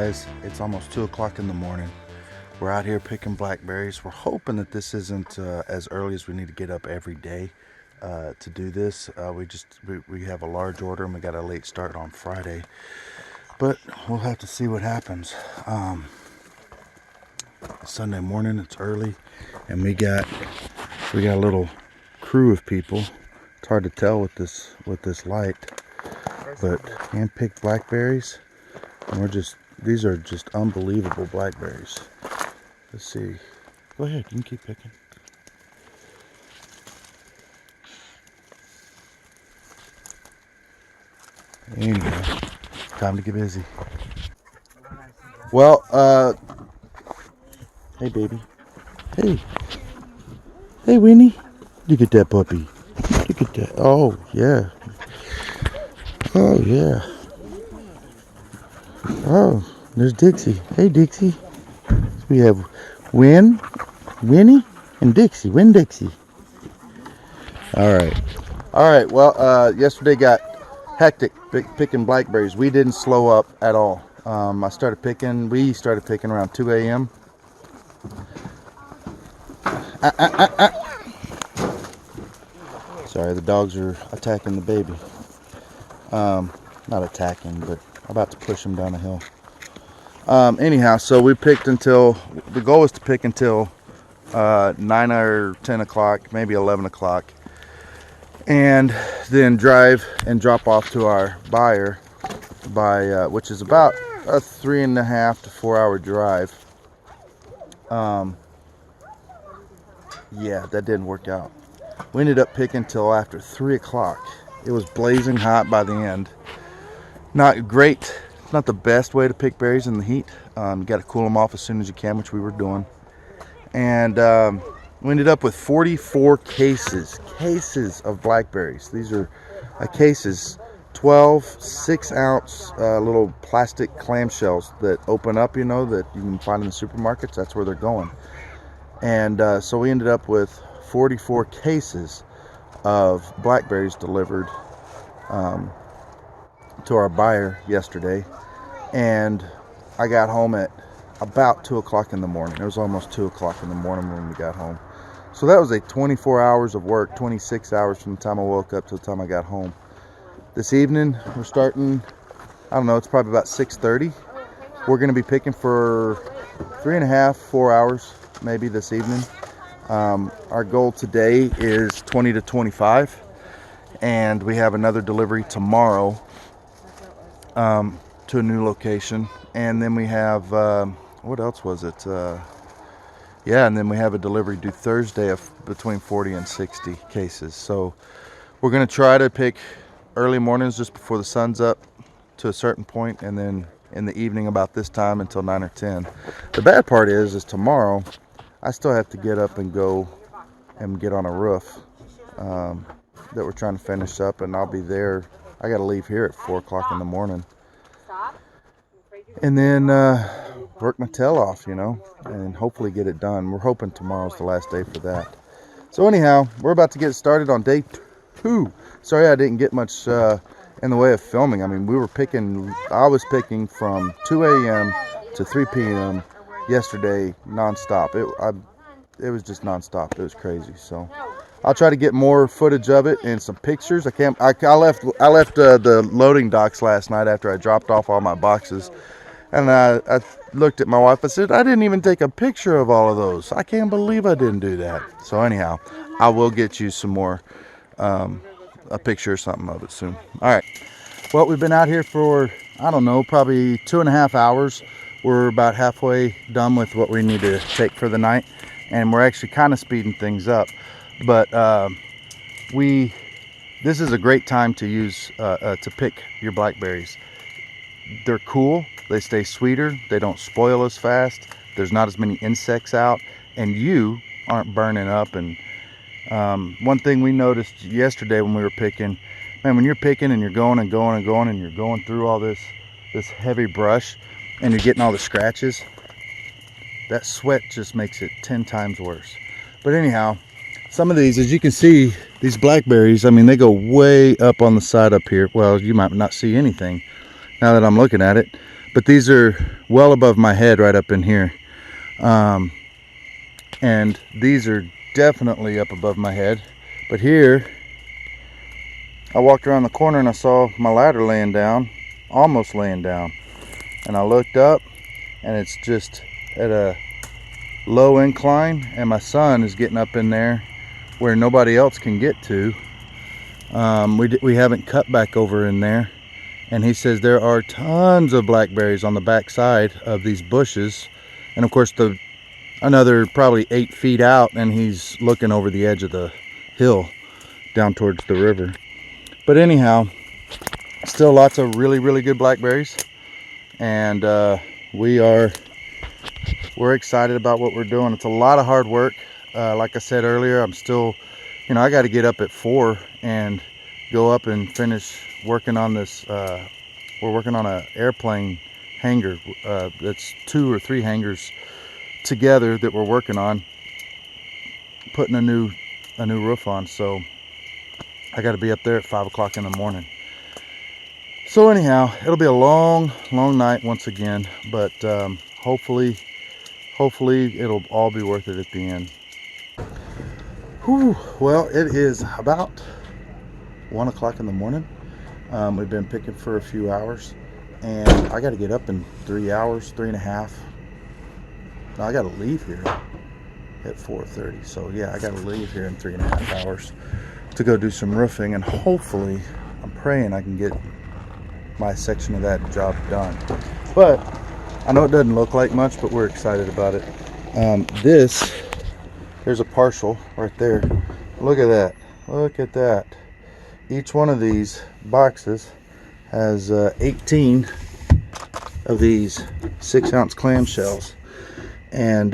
guys. It's almost 2 o'clock in the morning. We're out here picking blackberries. We're hoping that this isn't as early as we need to get up every day to do this. We have a large order and we got a late start on Friday, but we'll have to see what happens. Sunday morning, it's early, and we got a little crew of people. It's hard to tell with this light, but hand-picked blackberries, and these are just unbelievable blackberries. Let's see. Go ahead, you can keep picking. Anyway, time to get busy. Well, hey baby. Hey Winnie. Look at that puppy. Look at that. Oh yeah. Oh yeah. Oh, there's Dixie. Hey Dixie. We have Winnie, and Dixie. Dixie. All right. Well, yesterday got hectic picking blackberries. We didn't slow up at all. We started picking around 2 a.m. Sorry, the dogs are attacking the baby. Not attacking, but about to push him down a hill. Anyhow, so we picked until, the goal was to pick until 9 or 10 o'clock, maybe 11 o'clock. And then drive and drop off to our buyer which is about a 3.5 to 4 hour drive. Yeah, that didn't work out. We ended up picking till after 3 o'clock. It was blazing hot by the end. Not great. Not the best way to pick berries in the heat. You got to cool them off as soon as you can, which we were doing. And we ended up with 44 cases of blackberries. These are cases, 12 6-ounce little plastic clamshells that open up, you know, that you can find in the supermarkets. That's where they're going. And so we ended up with 44 cases of blackberries delivered to our buyer yesterday. And I got home at about 2 o'clock in the morning. It was almost 2 o'clock in the morning when we got home. So that was a 24 hours of work, 26 hours from the time I woke up to the time I got home. This evening, we're starting, I don't know, it's probably about 6:30. We're going to be picking for 3.5, 4 hours maybe this evening. Our goal today is 20 to 25. And we have another delivery tomorrow to a new location. And then we have, what else was it? Yeah, and then we have a delivery due Thursday of between 40 and 60 cases. So we're going to try to pick early mornings just before the sun's up to a certain point, and then in the evening about this time until 9 or 10. The bad part is tomorrow I still have to get up and go and get on a roof that we're trying to finish up, and I'll be there. I got to leave here at 4 o'clock in the morning. And then work my tail off, you know, and hopefully get it done. We're hoping tomorrow's the last day for that. So anyhow, we're about to get started on day 2. Sorry I didn't get much in the way of filming. I mean, I was picking from 2 a.m. to 3 p.m. yesterday nonstop. It was just nonstop. It was crazy. So I'll try to get more footage of it and some pictures. I left the loading docks last night after I dropped off all my boxes. And I looked at my wife. I said, I didn't even take a picture of all of those. I can't believe I didn't do that. So anyhow, I will get you some more, a picture or something of it soon. All right. Well, we've been out here for, I don't know, probably 2.5 hours. We're about halfway done with what we need to take for the night. And we're actually kind of speeding things up. But this is a great time to use, to pick your blackberries. They're cool. They stay sweeter. They don't spoil as fast. There's not as many insects out, and you aren't burning up. And one thing we noticed yesterday when we were picking, man, when you're picking and you're going and going and going and you're going through all this heavy brush and you're getting all the scratches, that sweat just makes it 10 times worse. But anyhow, some of these, as you can see, these blackberries, I mean, they go way up on the side up here. Well, you might not see anything now that I'm looking at it, but these are well above my head right up in here. And these are definitely up above my head. But here, I walked around the corner and I saw my ladder laying down, almost laying down. And I looked up and it's just at a low incline, and my son is getting up in there where nobody else can get to. We haven't cut back over in there, and he says there are tons of blackberries on the back side of these bushes. And of course another probably 8 feet out, and he's looking over the edge of the hill down towards the river. But anyhow, still lots of really good blackberries, and we're excited about what we're doing. It's a lot of hard work. Like I said earlier, I'm still, I got to get up at 4 and go up and finish working on this. We're working on an airplane hangar. That's 2 or 3 hangars together that we're working on, putting a new roof on. So I got to be up there at 5 o'clock in the morning. So anyhow, it'll be a long night once again, but hopefully it'll all be worth it at the end. Whew, well, it is about 1 o'clock in the morning. We've been picking for a few hours, and I got to get up in 3 hours, 3.5. Now I got to leave here at 4:30. So yeah, I got to leave here in 3.5 hours to go do some roofing, and hopefully, I'm praying I can get my section of that job done. But I know it doesn't look like much, but we're excited about it. There's a partial right there. Look at that. Look at that. Each one of these boxes has 18 of these 6-ounce clamshells. And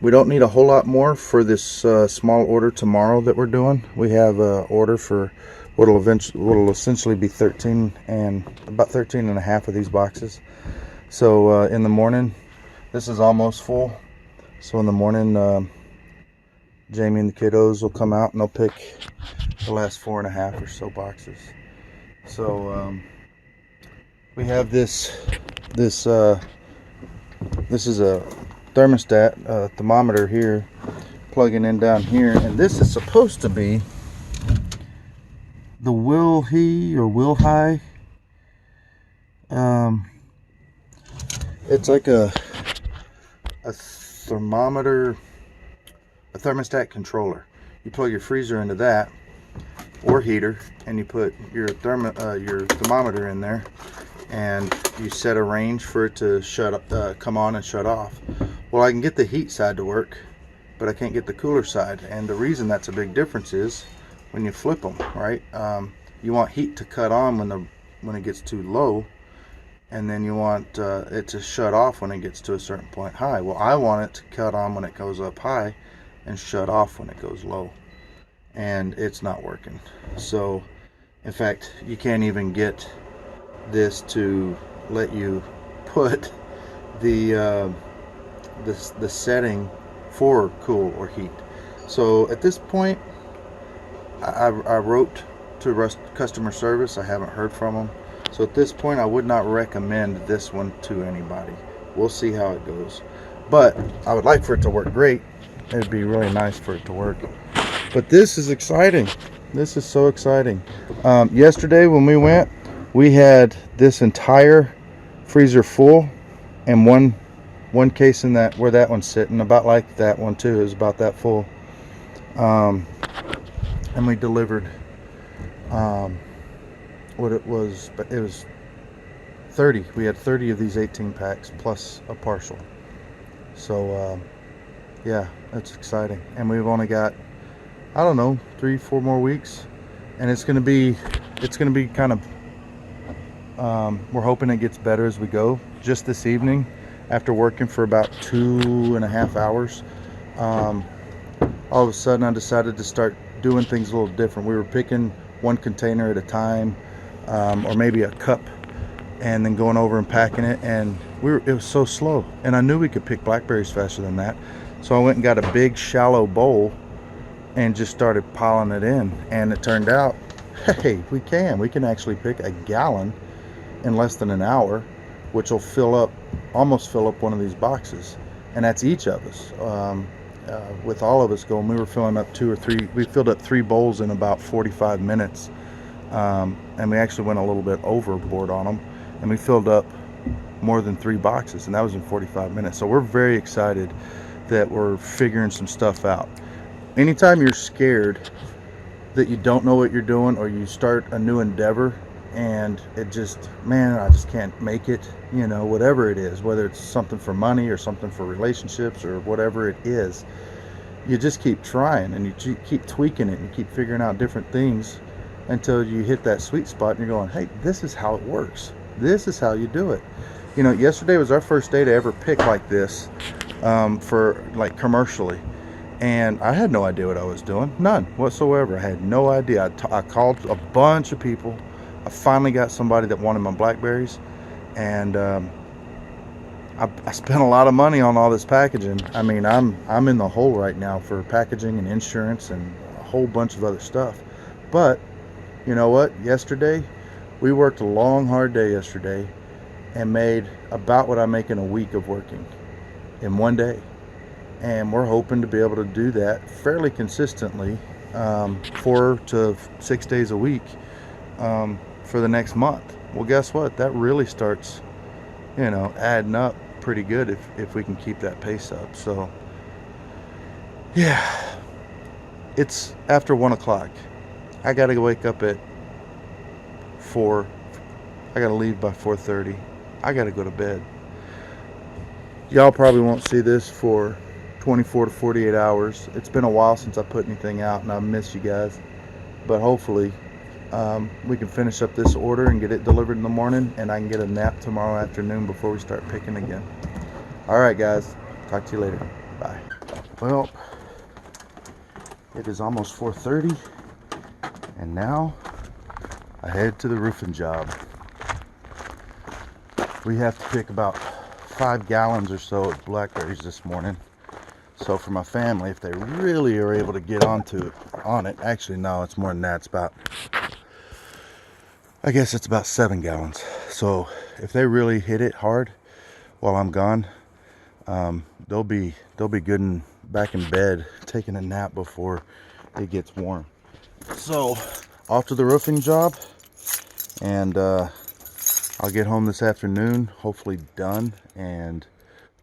we don't need a whole lot more for this small order tomorrow that we're doing. We have an order for what'll essentially be 13 and about 13 and a half of these boxes. So in the morning, this is almost full. So in the morning, Jamie and the kiddos will come out and they'll pick the last 4.5 or so boxes. So we have this is a thermostat thermometer here, plugging in down here, and this is supposed to be the Will High. It's like a thermometer, a thermostat controller. You plug your freezer into that, or heater, and you put your thermometer in there, and you set a range for it to come on and shut off. Well, I can get the heat side to work, but I can't get the cooler side. And the reason that's a big difference is when you flip them, right? You want heat to cut on when it gets too low, and then you want it to shut off when it gets to a certain point high. Well, I want it to cut on when it goes up high and shut off when it goes low, and it's not working. So in fact, you can't even get this to let you put the setting for cool or heat. So at this point, I wrote to customer service. I haven't heard from them. So at this point, I would not recommend this one to anybody. We'll see how it goes. But I would like for it to work great. It'd be really nice for it to work. But this is exciting. This is so exciting. Yesterday when we went, we had this entire freezer full, and one case in that where that one's sitting, about like that one too, is about that full. And we delivered what it was 30. We had 30 of these 18 packs plus a partial. So yeah, that's exciting. And we've only got, I don't know, 3-4 more weeks, and it's gonna be kind of we're hoping it gets better as we go. Just this evening, after working for about 2.5 hours, all of a sudden I decided to start doing things a little different. We were picking one container at a time, or maybe a cup, and then going over and packing it, and it was so slow, and I knew we could pick blackberries faster than that. So I went and got a big shallow bowl and just started piling it in, and it turned out, hey, we can actually pick a gallon in less than an hour which will fill up, almost fill up one of these boxes. And that's each of us. With all of us going, we were filling up 2 or 3, we filled up 3 bowls in about 45 minutes. And we actually went a little bit overboard on them, and we filled up more than 3 boxes, and that was in 45 minutes. So we're very excited that we're figuring some stuff out. Anytime you're scared that you don't know what you're doing, or you start a new endeavor and it just, man, I just can't make it, you know, whatever it is, whether it's something for money or something for relationships or whatever it is, you just keep trying, and you keep tweaking it and keep figuring out different things until you hit that sweet spot and you're going, hey, this is how it works. This is how you do it. You know, yesterday was our first day to ever pick like this, for like commercially. And I had no idea what I was doing. None whatsoever. I had no idea. I called a bunch of people. I finally got somebody that wanted my Blackberries. And I spent a lot of money on all this packaging. I mean, I'm in the hole right now for packaging and insurance and a whole bunch of other stuff. But you know what? Yesterday, we worked a long, hard day yesterday and made about what I make in a week of working in one day. And we're hoping to be able to do that fairly consistently, 4 to 6 days a week, for the next month. Well, guess what? That really starts, you know, adding up pretty good if we can keep that pace up. So, yeah, it's after 1 o'clock. I got to wake up at 4. I got to leave by 4:30. I got to go to bed. Y'all probably won't see this for 24 to 48 hours. It's been a while since I put anything out, and I miss you guys. But hopefully we can finish up this order and get it delivered in the morning, and I can get a nap tomorrow afternoon before we start picking again. All right, guys. Talk to you later. Bye. Well, it is almost 4:30, and now I head to the roofing job. We have to pick about 5 gallons or so of blackberries this morning. So for my family, if they really are able to get on it, actually no, it's more than that. It's about, I guess it's about 7 gallons. So if they really hit it hard while I'm gone, they'll be good and back in bed taking a nap before it gets warm. So off to the roofing job, and I'll get home this afternoon, hopefully done, and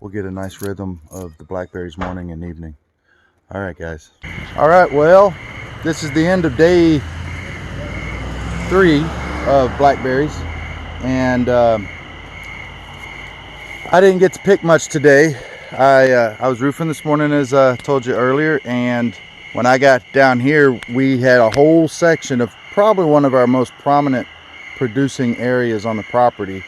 we'll get a nice rhythm of the blackberries morning and evening. All right, guys. All right, well, this is the end of day 3 of blackberries, and I didn't get to pick much today. I was roofing this morning, as I told you earlier, and when I got down here, we had a whole section of probably one of our most prominent producing areas on the property,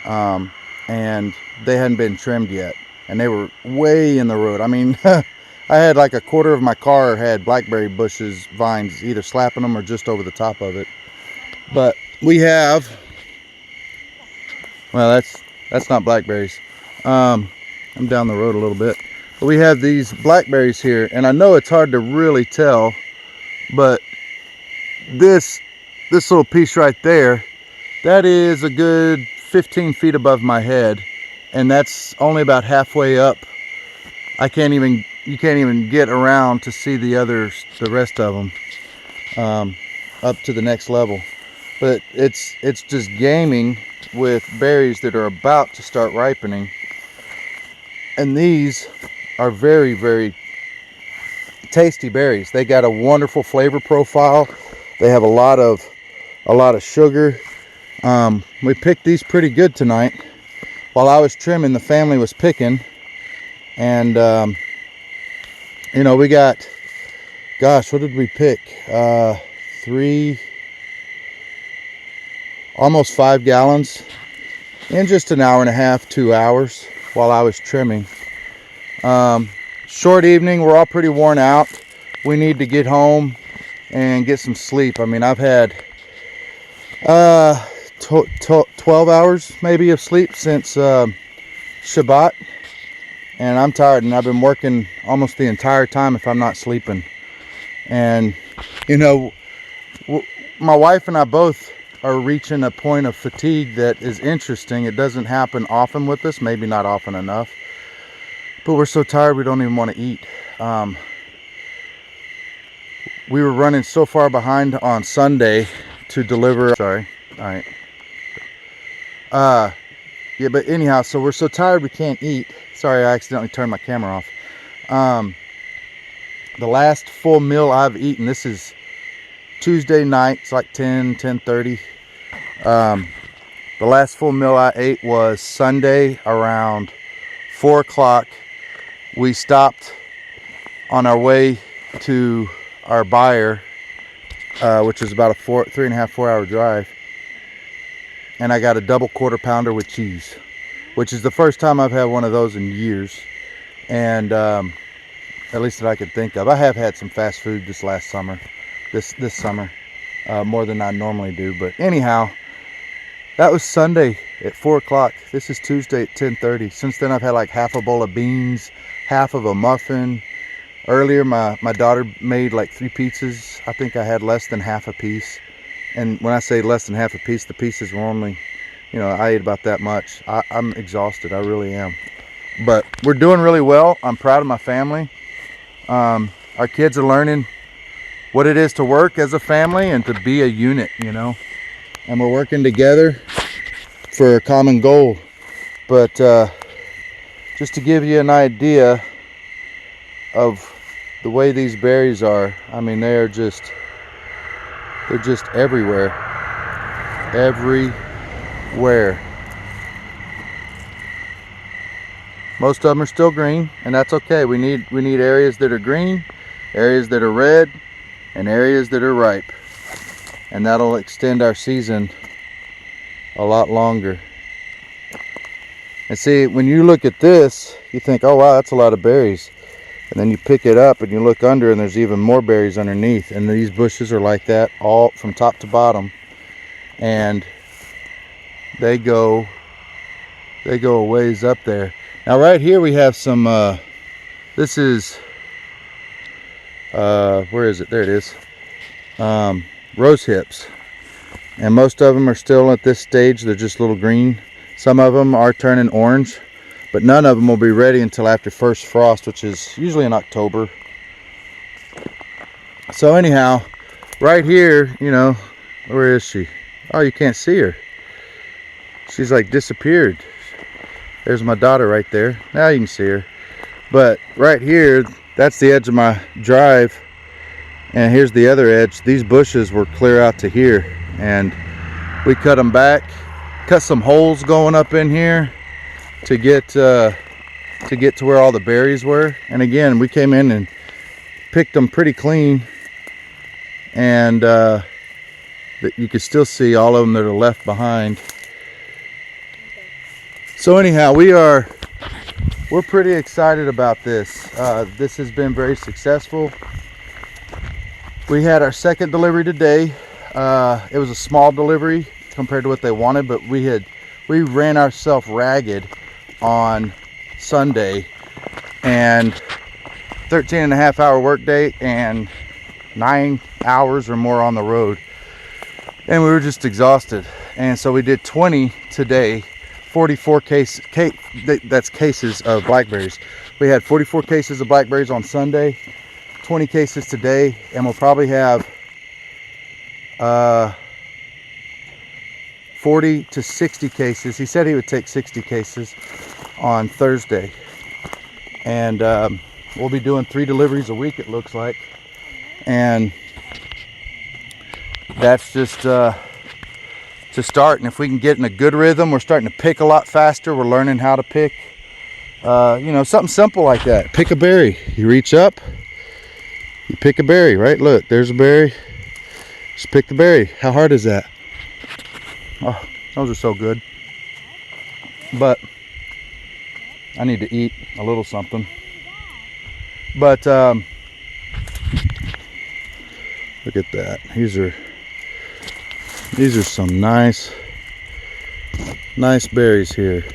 and they hadn't been trimmed yet, and they were way in the road. I mean, I had like a quarter of my car had blackberry bushes, vines, either slapping them or just over the top of it. But we have, well, that's not blackberries. I'm down the road a little bit, but we have these blackberries here, and I know it's hard to really tell, but this little piece right there, that is a good 15 feet above my head, and that's only about halfway up. You can't even get around to see the rest of them up to the next level. But it's just gaming with berries that are about to start ripening, and these are very, very tasty berries. They got a wonderful flavor profile. They have a lot of sugar. We picked these pretty good tonight. While I was trimming, the family was picking, and you know, we got, gosh, what did we pick? 3, almost 5 gallons in just an hour and a half, 2 hours while I was trimming. Short evening, we're all pretty worn out. We need to get home and get some sleep. I mean, I've had 12 hours maybe of sleep since Shabbat, and I'm tired, and I've been working almost the entire time if I'm not sleeping. And you know, my wife and I both are reaching a point of fatigue that is interesting. It doesn't happen often with us, maybe not often enough, but we're so tired we don't even want to eat. We were running so far behind on Sunday to deliver. Sorry. All right. Yeah, but anyhow, so we're so tired we can't eat. Sorry, I accidentally turned my camera off. The last full meal I've eaten, this is Tuesday night, it's like 10:30. The last full meal I ate was Sunday around 4 o'clock. We stopped on our way to our buyer, which is about a 3.5-4 hour drive, and I got a double quarter pounder with cheese, which is the first time I've had one of those in years, and at least that I could think of. I have had some fast food this last summer, this summer, more than I normally do, but anyhow, that was Sunday at 4 o'clock. This is Tuesday at 10:30. Since then I've had like half a bowl of beans, half of a muffin. Earlier my daughter made like 3 pizzas. I think I had less than half a piece. And when I say less than half a piece, the pieces were only, you know, I ate about that much. I'm exhausted, I really am. But we're doing really well. I'm proud of my family. Our kids are learning what it is to work as a family and to be a unit, you know. And we're working together for a common goal. But just to give you an idea of the way these berries are, I mean, they're just everywhere. Everywhere. Most of them are still green, and that's okay. We need areas that are green, areas that are red, and areas that are ripe. And that'll extend our season a lot longer. And see, when you look at this, you think, oh wow, that's a lot of berries. And then you pick it up and you look under and there's even more berries underneath. And these bushes are like that all from top to bottom. And they go a ways up there. Now right here we have some, this is, where is it? There it is. Rose hips. And most of them are still at this stage. They're just little green. Some of them are turning orange, but none of them will be ready until after first frost, which is usually in October. So anyhow, right here, you know, where is she? Oh, you can't see her. She's like disappeared. There's my daughter right there. Now you can see her. But right here, that's the edge of my drive. And here's the other edge. These bushes were clear out to here. And we cut them back. Cut some holes going up in here to get to where all the berries were. And again, we came in and picked them pretty clean, and you can still see all of them that are left behind. So anyhow, we're pretty excited about this. This has been very successful. We had our second delivery today. It was a small delivery compared to what they wanted, but we ran ourselves ragged on Sunday, and 13.5 hour work day and 9 hours or more on the road, and we were just exhausted. And so we did 20 today, 44 that's cases of blackberries. We had 44 cases of blackberries on Sunday, 20 cases today, and we'll probably have 40 to 60 cases. He said he would take 60 cases on Thursday. And we'll be doing 3 deliveries a week, it looks like. And that's just to start. And if we can get in a good rhythm, we're starting to pick a lot faster. We're learning how to pick, you know, something simple like that. Pick a berry. You reach up, you pick a berry, right? Look, there's a berry. Just pick the berry. How hard is that? Oh, those are so good. But I need to eat a little something. But look at that. These are some nice berries here.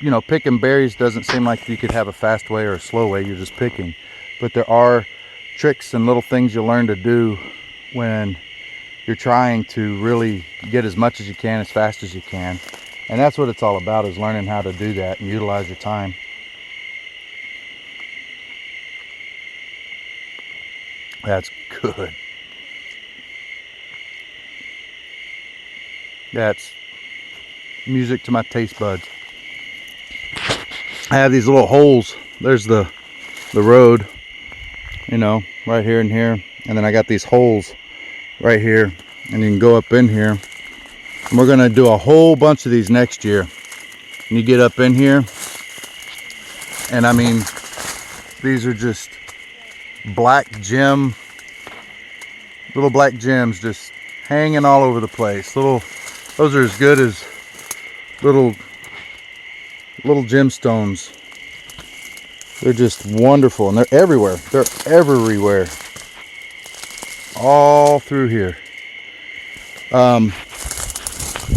you know, picking berries doesn't seem like you could have a fast way or a slow way. You're just picking. But there are tricks and little things you learn to do when you're trying to really get as much as you can, as fast as you can. And that's what it's all about, is learning how to do that and utilize your time. That's good. That's music to my taste buds. I have these little holes. There's the road, you know, right here and here. And then I got these holes right here. And you can go up in here. And we're going to do a whole bunch of these next year. And you get up in here. And I mean, these are just black gem, little black gems just hanging all over the place. Those are as good as little gemstones. They're just wonderful, and they're everywhere. They're everywhere, all through here.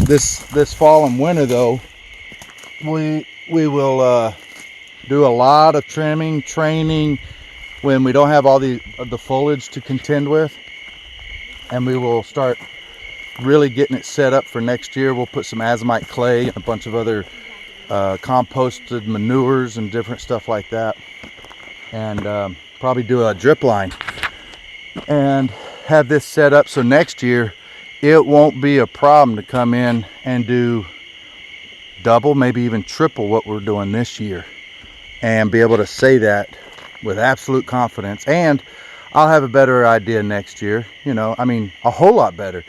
This fall and winter though, we will do a lot of trimming, training when we don't have all the foliage to contend with, and we will start really getting it set up for next year. We'll put some azomite clay and a bunch of other composted manures and different stuff like that, and probably do a drip line and have this set up so next year it won't be a problem to come in and do double, maybe even triple what we're doing this year, and be able to say that with absolute confidence. And I'll have a better idea next year, you know, I mean, a whole lot better.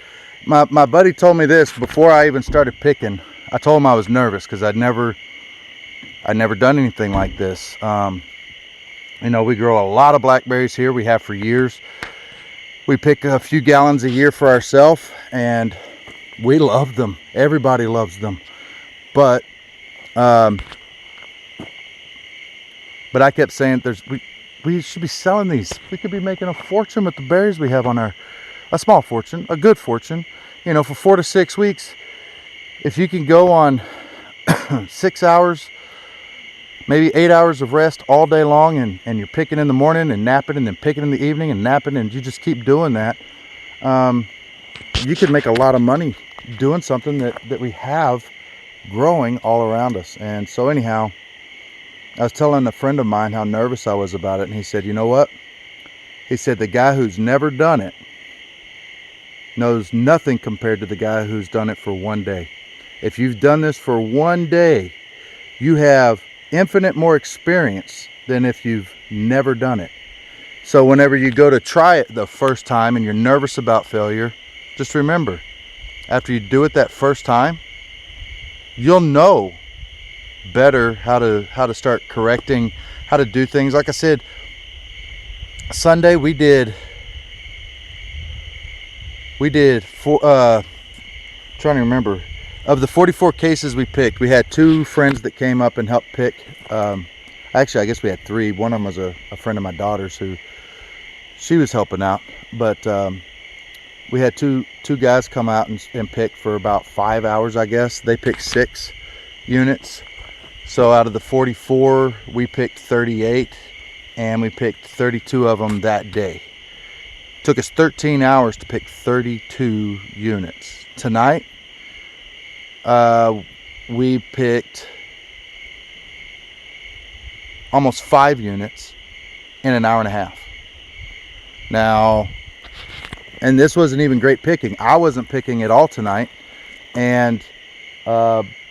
My buddy told me this before I even started picking. I told him I was nervous because I'd never done anything like this. You know, we grow a lot of blackberries here. We have for years. We pick a few gallons a year for ourselves, and we love them. Everybody loves them. But I kept saying we should be selling these. We could be making a fortune with the berries we have on a small fortune, a good fortune. You know, for 4 to 6 weeks, if you can go on 6 hours, maybe 8 hours of rest all day long, and you're picking in the morning and napping, and then picking in the evening and napping, and you just keep doing that, you could make a lot of money doing something that we have growing all around us. And so anyhow, I was telling a friend of mine how nervous I was about it, and he said, you know what? He said, the guy who's never done it knows nothing compared to the guy who's done it for one day. If you've done this for one day, you have infinite more experience than if you've never done it. So whenever you go to try it the first time and you're nervous about failure, just remember, after you do it that first time, you'll know better how to start correcting, how to do things. Like I said, Sunday we did trying to remember, of the 44 cases we picked, we had 2 friends that came up and helped pick. Actually, I guess we had 3. One of them was a friend of my daughter's who she was helping out, but we had two guys come out and pick for about 5 hours. I guess they picked 6 units. So out of the 44, we picked 38, and we picked 32 of them that day. Took us 13 hours to pick 32 units. Tonight, we picked almost 5 units in an hour and a half. Now, and this wasn't even great picking. I wasn't picking at all tonight, and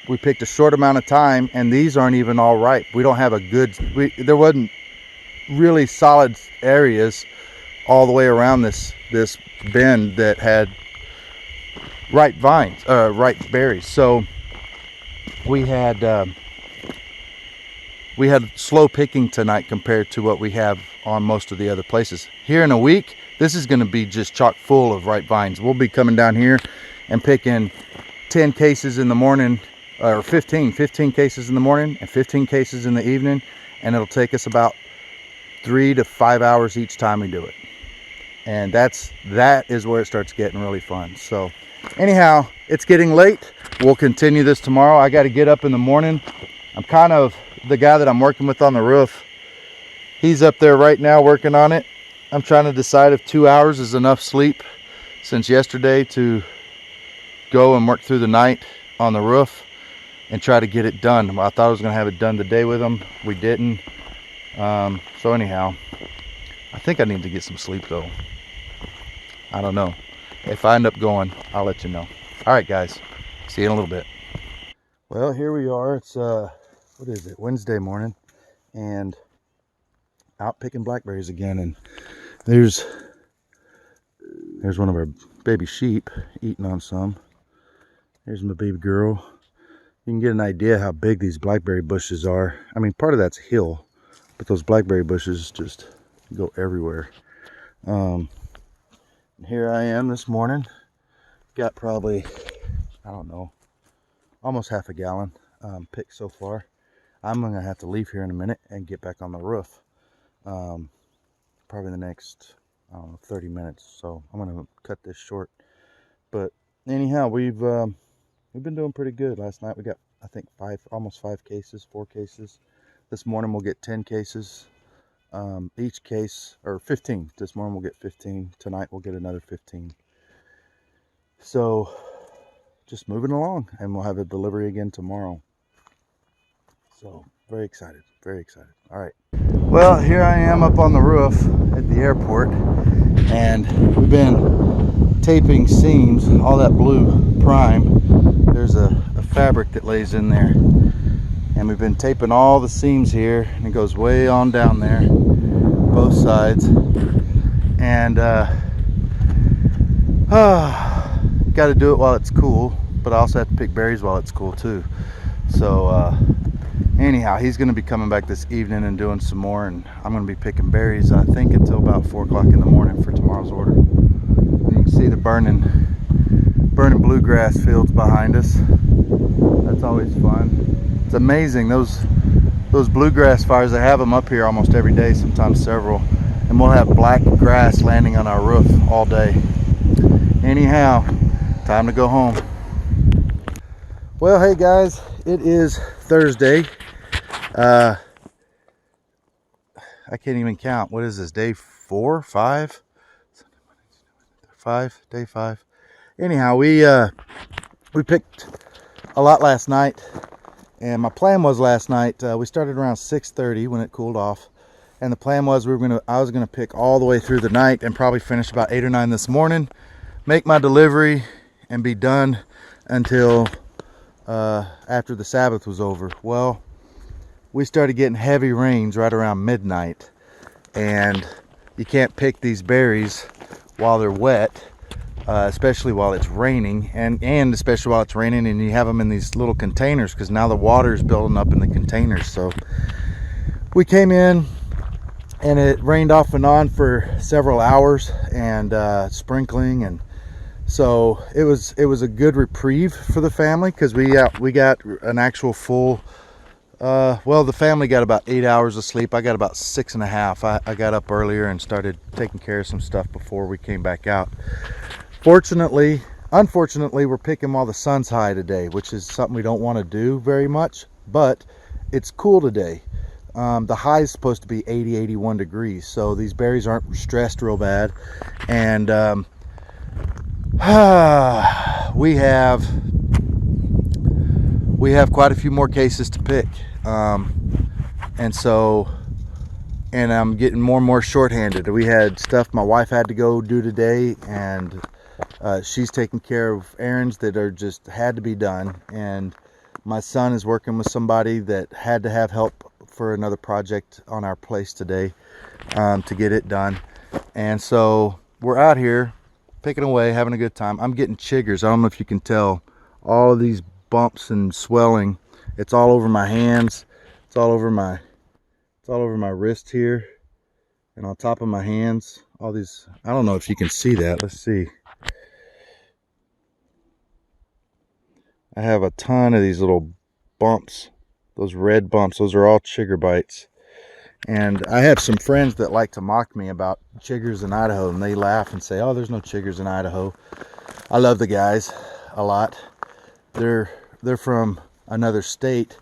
we picked a short amount of time, and these aren't even all ripe. We don't have a good, there wasn't really solid areas all the way around this bend that had ripe vines, ripe berries. So we had slow picking tonight compared to what we have on most of the other places. Here in a week, this is going to be just chock full of ripe vines. We'll be coming down here and picking 10 cases in the morning, or 15 cases in the morning and 15 cases in the evening, and it'll take us about 3 to 5 hours each time we do it. And that is where it starts getting really fun. So anyhow, it's getting late. We'll continue this tomorrow. I got to get up in the morning I'm kind of the guy that I'm working with on the roof. He's up there right now working on it. I'm trying to decide if 2 hours is enough sleep since yesterday to go and work through the night on the roof and try to get it done. I thought I was going to have it done today with him. We didn't. So anyhow, I think I need to get some sleep though. I don't know. If I end up going, I'll let you know. All right, guys. See you in a little bit. Well, here we are. It's what is it? Wednesday morning, and out picking blackberries again. And there's one of our baby sheep eating on some. There's my baby girl. You can get an idea how big these blackberry bushes are. I mean, part of that's hill, but those blackberry bushes just go everywhere. Here I am this morning. Got probably, I don't know, almost half a gallon picked so far. I'm gonna have to leave here in a minute and get back on the roof. Probably the next, I don't know, 30 minutes. So I'm gonna cut this short. But anyhow, we've been doing pretty good. Last night we got, I think, almost 4 cases. This morning we'll get 10 cases. Each case, or 15. This morning we'll get 15. Tonight we'll get another 15. So just moving along, and we'll have a delivery again tomorrow. So very excited, very excited. All right. Well, here I am up on the roof at the airport, and we've been taping seams, all that blue prime. There's a fabric that lays in there, and we've been taping all the seams here, and it goes way on down there, both sides. And got to do it while it's cool, but I also have to pick berries while it's cool too. So anyhow, he's going to be coming back this evening and doing some more, and I'm going to be picking berries, I think, until about 4 o'clock in the morning for tomorrow's order. You can see the burning bluegrass fields behind us. That's always fun. It's amazing, those bluegrass fires. They have them up here almost every day, sometimes several, and we'll have black grass landing on our roof all day. Anyhow, time to go home. Well, hey guys, it is Thursday. I can't even count. What is this, day 4, 5? 5, day 5. Anyhow, we picked a lot last night, and my plan was last night, we started around 6:30 when it cooled off, and the plan was I was gonna pick all the way through the night and probably finish about 8 or 9 this morning, make my delivery, and be done until after the Sabbath was over. Well, we started getting heavy rains right around midnight, and you can't pick these berries while they're wet, especially while it's raining, and especially while it's raining and you have them in these little containers, because now the water is building up in the containers. So we came in, and it rained off and on for several hours, and sprinkling, and so it was a good reprieve for the family, because we got an actual full, well, the family got about 8 hours of sleep. I got about 6.5. I got up earlier and started taking care of some stuff before we came back out. Unfortunately, we're picking while the sun's high today, which is something we don't want to do very much, but it's cool today. The high is supposed to be 80, 81 degrees, so these berries aren't stressed real bad. And we have quite a few more cases to pick, and I'm getting more and more shorthanded. We had stuff my wife had to go do today, and she's taking care of errands that are just had to be done, and my son is working with somebody that had to have help for another project on our place today, to get it done. And so we're out here picking away, having a good time. I'm getting chiggers. I don't know if you can tell, all of these bumps and swelling. It's all over my hands. It's all over my wrist here, and on top of my hands. All these, I don't know if you can see that. Let's see. I have a ton of these little bumps, those red bumps. Those are all chigger bites. And I have some friends that like to mock me about chiggers in Idaho, and they laugh and say, oh, there's no chiggers in Idaho. I love the guys a lot. They're from another state,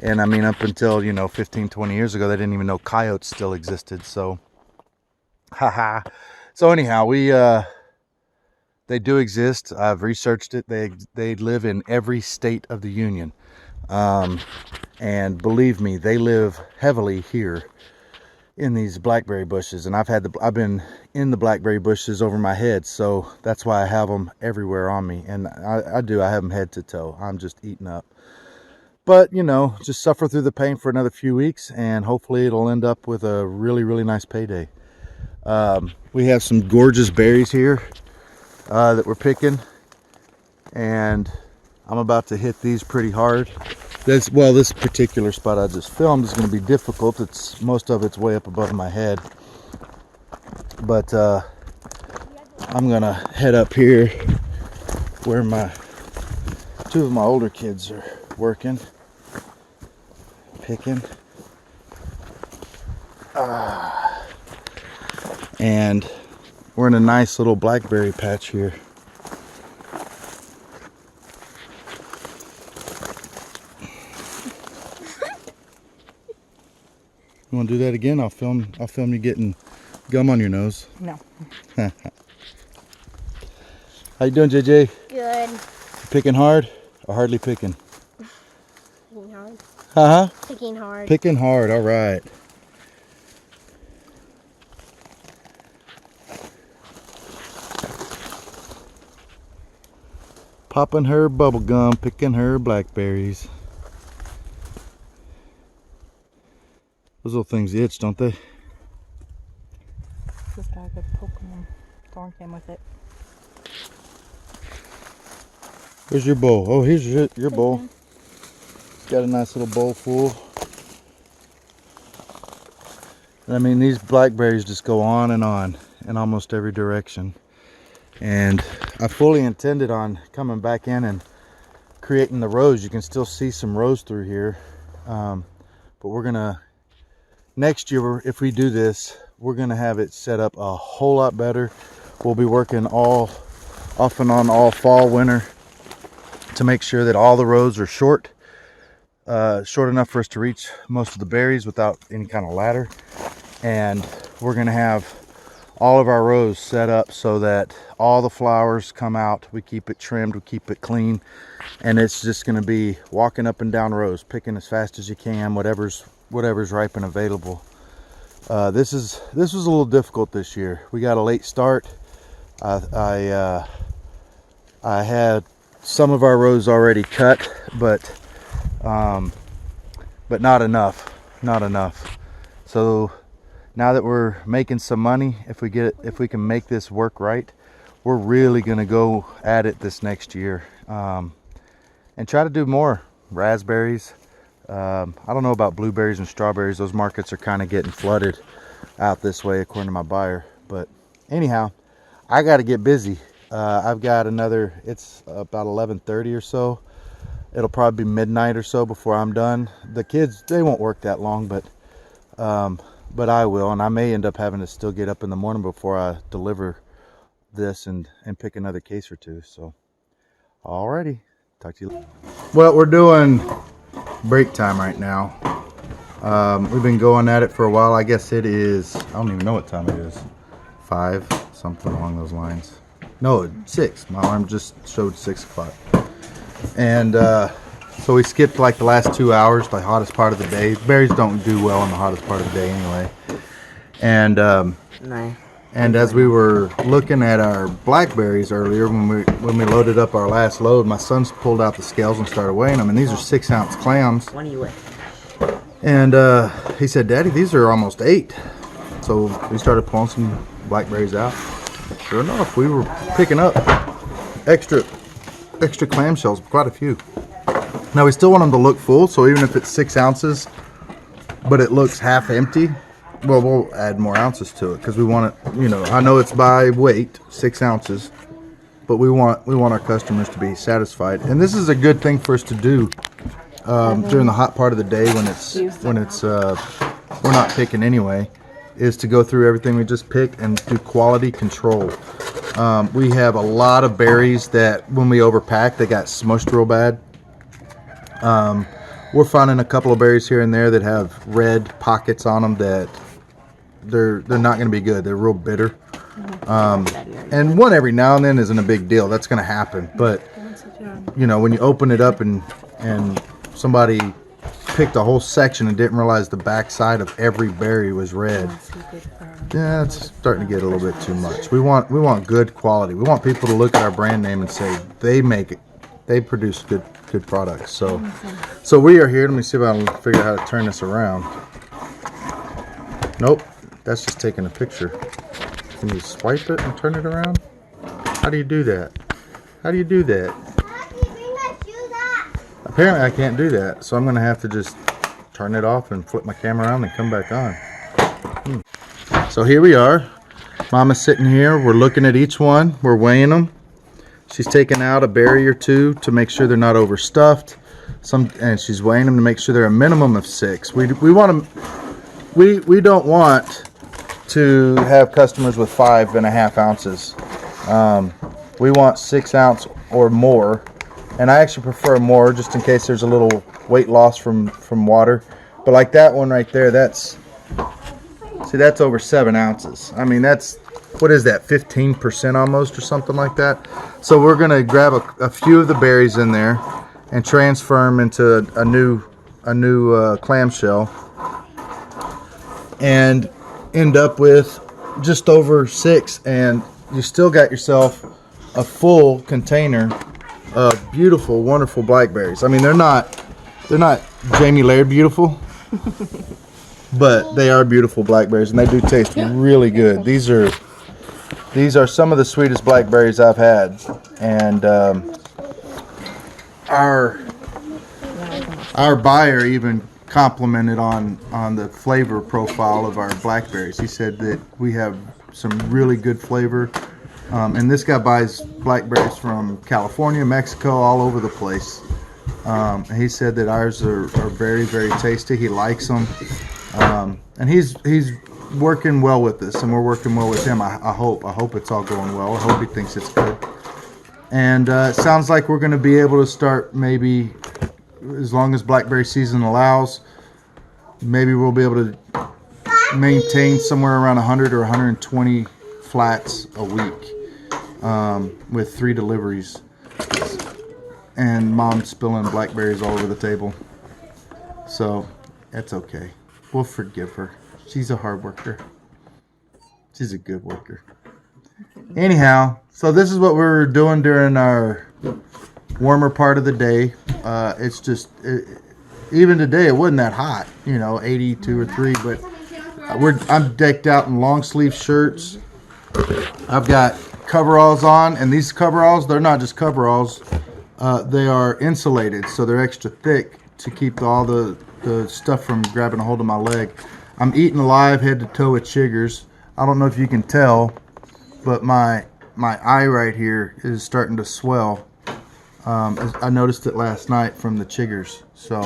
And I mean, up until, you know, 15, 20 years ago, they didn't even know coyotes still existed. So, haha. So anyhow, they do exist. I've researched it. They live in every state of the union. And believe me, they live heavily here in these blackberry bushes. And I've been in the blackberry bushes over my head. So that's why I have them everywhere on me. And I have them head to toe. I'm just eating up. But, you know, just suffer through the pain for another few weeks, and hopefully it'll end up with a really, really nice payday. We have some gorgeous berries here that we're picking, and I'm about to hit these pretty hard. This particular spot I just filmed is going to be difficult. Most of it's way up above my head. But I'm going to head up here where two of my older kids are working. Picking, and we're in a nice little blackberry patch here. You want to do that again? I'll film you getting gum on your nose. No. How you doing, JJ? Good. Picking hard or hardly picking? Picking hard. Uh-huh. Picking hard. Picking hard, all right. Popping her bubble gum, picking her blackberries. Those little things itch, don't they? Just got a good poke in them. Thorn came with it. Where's your bowl? Oh, here's your bowl. Got a nice little bowl full. And I mean, these blackberries just go on in almost every direction. And I fully intended on coming back in and creating the rows. You can still see some rows through here. But we're gonna, next year, if we do this, we're gonna have it set up a whole lot better. We'll be working off and on all fall, winter, to make sure that all the rows are short enough for us to reach most of the berries without any kind of ladder. And we're gonna have all of our rows set up so that all the flowers come out. We keep it trimmed, we keep it clean, and it's just gonna be walking up and down rows, picking as fast as you can, whatever's ripe and available. This was a little difficult this year. We got a late start. I had some of our rows already cut, but not enough. So now that we're making some money, if we can make this work right, we're really gonna go at it this next year, and try to do more raspberries. I don't know about blueberries and strawberries. Those markets are kind of getting flooded out this way according to my buyer. But anyhow, I got to get busy. I've got it's about 11:30 or so. It'll probably be midnight or so before I'm done. The kids, they won't work that long, but I will, and I may end up having to still get up in the morning before I deliver this and pick another case or two. So alrighty, talk to you later. Well, we're doing break time right now. We've been going at it for a while. I guess it is, I don't even know what time it is, 5, something along those lines. No, 6. My alarm just showed 6 o'clock. And so we skipped like the last 2 hours, the hottest part of the day. Berries don't do well in the hottest part of the day anyway. And No. and as we were looking at our blackberries earlier, when we loaded up our last load, my son's pulled out the scales and started weighing them, and these are 6-ounce clams. When are you with? And he said, "Daddy, these are almost 8." So we started pulling some blackberries out. Sure enough, we were picking up extra clamshells, quite a few. Now we still want them to look full, so even if it's 6 ounces, but it looks half empty, well, we'll add more ounces to it because we want it. You know, I know it's by weight, 6 ounces, but we want our customers to be satisfied. And this is a good thing for us to do during the hot part of the day when it's we're not picking anyway, is to go through everything we just picked and do quality control. We have a lot of berries that when we overpack, they got smushed real bad. We're finding a couple of berries here and there that have red pockets on them that they're not going to be good. They're real bitter. And one every now and then isn't a big deal. That's going to happen. But you know, when you open it up and somebody picked a whole section and didn't realize the back side of every berry was red, yeah, it's starting to get a little bit too much. We want good quality. We want people to look at our brand name and say they make it, they produce good products. So we are here. Let me see if I can figure out how to turn this around. Nope, that's just taking a picture. Can you swipe it and turn it around? How do you do that? How do you do that? Apparently I can't do that, so I'm going to have to just turn it off and flip my camera around and come back on. So here we are. Mama's sitting here. We're looking at each one. We're weighing them. She's taking out a berry or two to make sure they're not overstuffed. And she's weighing them to make sure they're a minimum of 6. We want them. We don't want to have customers with 5.5 ounces. We want 6 ounce or more, and I actually prefer more just in case there's a little weight loss from water. But like that one right there, that's over 7 ounces. I mean, that's, what is that, 15% almost or something like that. So we're gonna grab a few of the berries in there and transfer them into a new clamshell and end up with just over 6, and you still got yourself a full container of beautiful, wonderful blackberries. I mean, they're not Jamie Laird beautiful, but they are beautiful blackberries, and they do taste really good. These are some of the sweetest blackberries I've had, and our buyer even complimented on the flavor profile of our blackberries. He said that we have some really good flavor, and this guy buys blackberries from California, Mexico, all over the place. He said that ours are very, very tasty. He likes them, and he's working well with us, and we're working well with him. I hope it's all going well. I hope he thinks it's good. And it sounds like we're going to be able to start, maybe as long as blackberry season allows, maybe we'll be able to maintain somewhere around 100 or 120 flats a week, with 3 deliveries, and Mom spilling blackberries all over the table. So that's okay. We'll forgive her. She's a hard worker. She's a good worker. Anyhow, so this is what we were doing during our warmer part of the day. It's just, even today it wasn't that hot, 82 or 3, but I'm decked out in long sleeve shirts. I've got coveralls on, and these coveralls, they're not just coveralls, they are insulated, so they're extra thick to keep all the stuff from grabbing a hold of my leg. I'm eating alive head to toe with chiggers. I don't know if you can tell, but my eye right here is starting to swell. I noticed it last night from the chiggers. So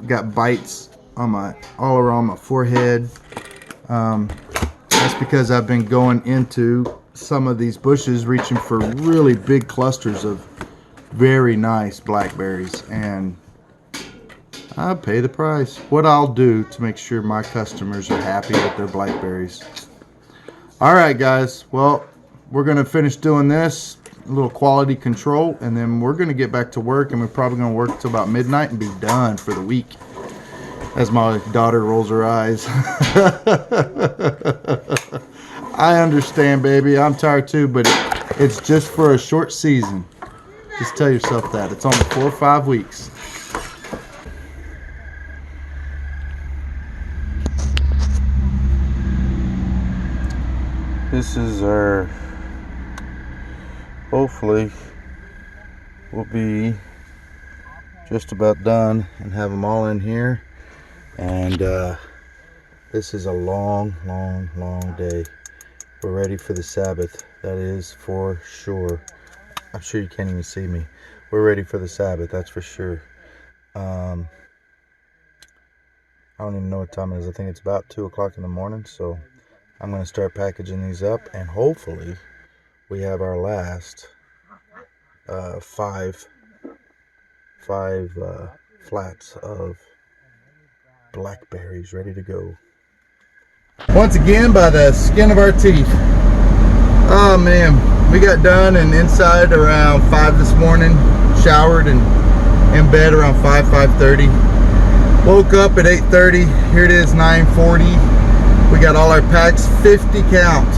got bites on all around my forehead. That's because I've been going into some of these bushes reaching for really big clusters of very nice blackberries, and I pay the price. What I'll do to make sure my customers are happy with their blackberries. Alright guys, well, we're going to finish doing this, a little quality control, and then we're going to get back to work, and we're probably going to work till about midnight and be done for the week. As my daughter rolls her eyes. I understand, baby. I'm tired too, but it's just for a short season. Just tell yourself that. It's only 4 or 5 weeks. This is our, hopefully we'll be just about done and have them all in here. And this is a long day. We're ready for the Sabbath. That is for sure. I'm sure you can't even see me. We're ready for the Sabbath, that's for sure. I don't even know what time it is. I think it's about 2 o'clock in the morning, so I'm going to start packaging these up, and hopefully we have our last five flats of blackberries ready to go. Once again, by the skin of our teeth. Oh man, we got done and inside around 5 this morning, showered and in bed around 5:30. Woke up at 8:30. Here it is, 9:40. We got all our packs, 50 count.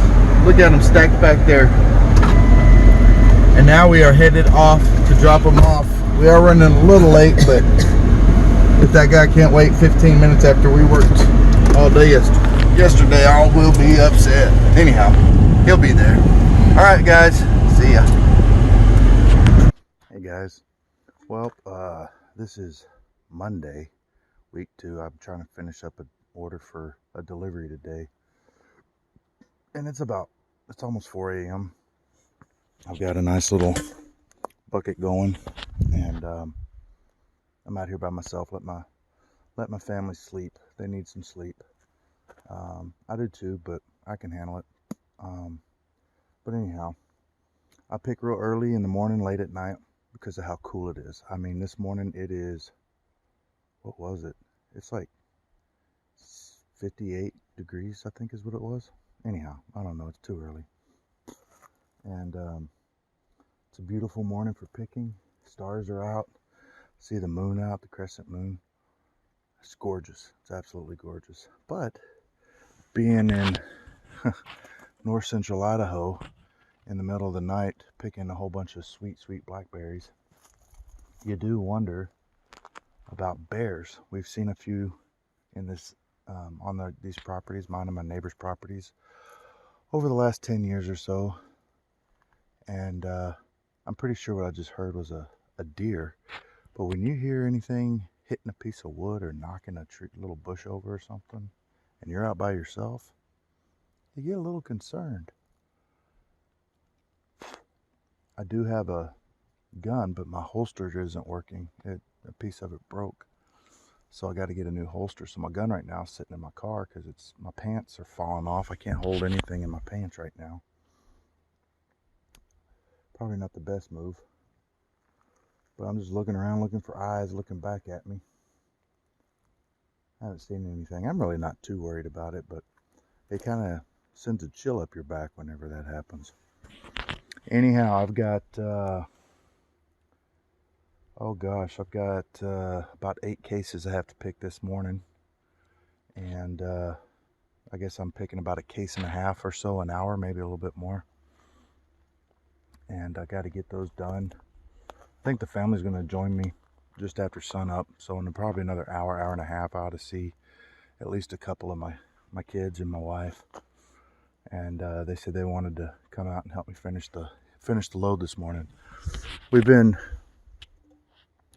Look at them stacked back there. And now we are headed off to drop them off. We are running a little late, but if that guy can't wait 15 minutes after we worked all day yesterday, I will be upset. Anyhow, he'll be there. All right, guys. See ya. Hey, guys. Well, this is Monday, week 2. I'm trying to finish up an order for a delivery today. And it's almost 4 a.m. I've got a nice little bucket going. And I'm out here by myself. Let my family sleep. They need some sleep. I do too, but I can handle it. But anyhow, I pick real early in the morning, late at night, because of how cool it is. I mean, this morning it is, what was it? It's like 58 degrees, I think is what it was. Anyhow, I don't know. It's too early. And it's a beautiful morning for picking. Stars are out. See the moon out, the crescent moon. It's gorgeous. It's absolutely gorgeous. But being in north central Idaho in the middle of the night, picking a whole bunch of sweet, sweet blackberries, you do wonder about bears. We've seen a few in this on these properties, mine and my neighbor's properties, over the last 10 years or so. And I'm pretty sure what I just heard was a deer. But when you hear anything hitting a piece of wood or knocking a little bush over or something, and you're out by yourself, you get a little concerned. I do have a gun, but my holster isn't working. A piece of it broke. So I got to get a new holster. So my gun right now is sitting in my car because my pants are falling off. I can't hold anything in my pants right now. Probably not the best move. But I'm just looking around, looking for eyes, looking back at me. I haven't seen anything. I'm really not too worried about it, but it kind of sends a chill up your back whenever that happens. Anyhow, I've got, I've got about 8 cases I have to pick this morning. And I guess I'm picking about a case and a half or so an hour, maybe a little bit more. And I got to get those done. I think the family's going to join me just after sun up. So in probably another hour and a half, I ought to see at least a couple of my kids and my wife. And they said they wanted to come out and help me finish the load this morning. We've been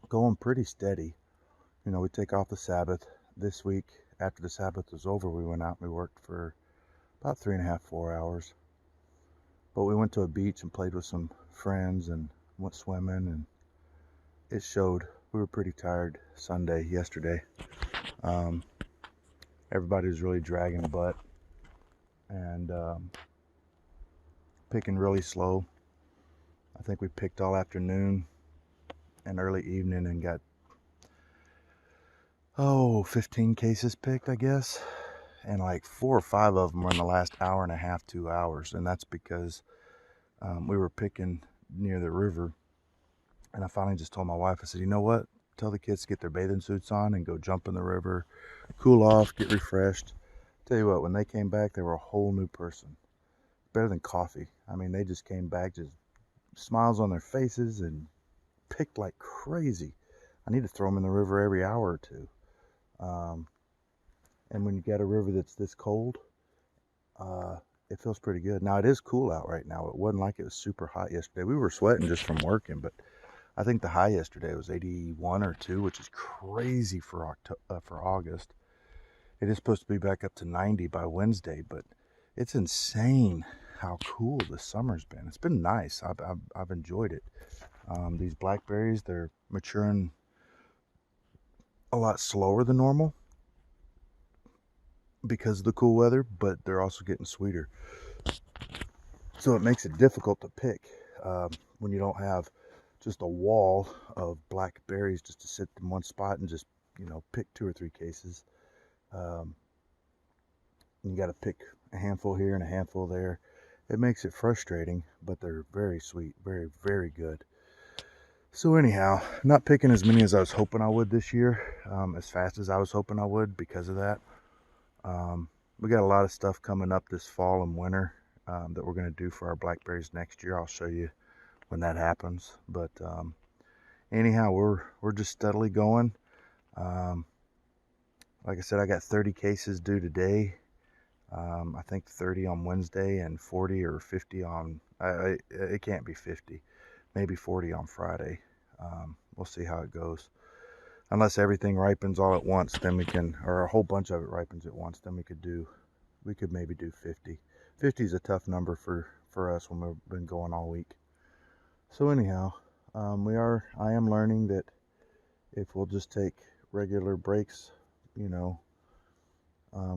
going pretty steady. You know, we take off the Sabbath. This week, after the Sabbath was over, we went out and we worked for about 3.5, 4 hours. But we went to a beach and played with some friends and went swimming, and it showed. We were pretty tired yesterday. Everybody was really dragging butt and picking really slow. I think we picked all afternoon and early evening and got 15 cases picked, I guess. And like 4 or 5 of them were in the last hour and a half, 2 hours. And that's because we were picking near the river. And I finally just told my wife, I said, you know what? Tell the kids to get their bathing suits on and go jump in the river, cool off, get refreshed. Tell you what, when they came back, they were a whole new person. Better than coffee. I mean, they just came back, just smiles on their faces and picked like crazy. I need to throw them in the river every hour or 2. And when you got a river that's this cold, it feels pretty good. Now, it is cool out right now. It wasn't like it was super hot yesterday. We were sweating just from working, but I think the high yesterday was 81 or 2, which is crazy for August. It is supposed to be back up to 90 by Wednesday, but it's insane how cool the summer's been. It's been nice. I've enjoyed it. These blackberries, they're maturing a lot slower than normal because of the cool weather, but they're also getting sweeter. So it makes it difficult to pick when you don't have just a wall of blackberries just to sit in one spot and just, you know, pick 2 or 3 cases. You got to pick a handful here and a handful there. It makes it frustrating, but they're very sweet, very, very good. So anyhow, not picking as many as I was hoping I would this year, as fast as I was hoping I would because of that. We got a lot of stuff coming up this fall and winter that we're going to do for our blackberries next year. I'll show you when that happens. But anyhow, we're just steadily going. Like I said, I got 30 cases due today. I think 30 on Wednesday and 40 or 50 on, it can't be 50, maybe 40 on Friday. We'll see how it goes. Unless everything ripens all at once, then we can, or a whole bunch of it ripens at once, then we could maybe do 50. 50 is a tough number for us when we've been going all week. So anyhow, I am learning that if we'll just take regular breaks, you know,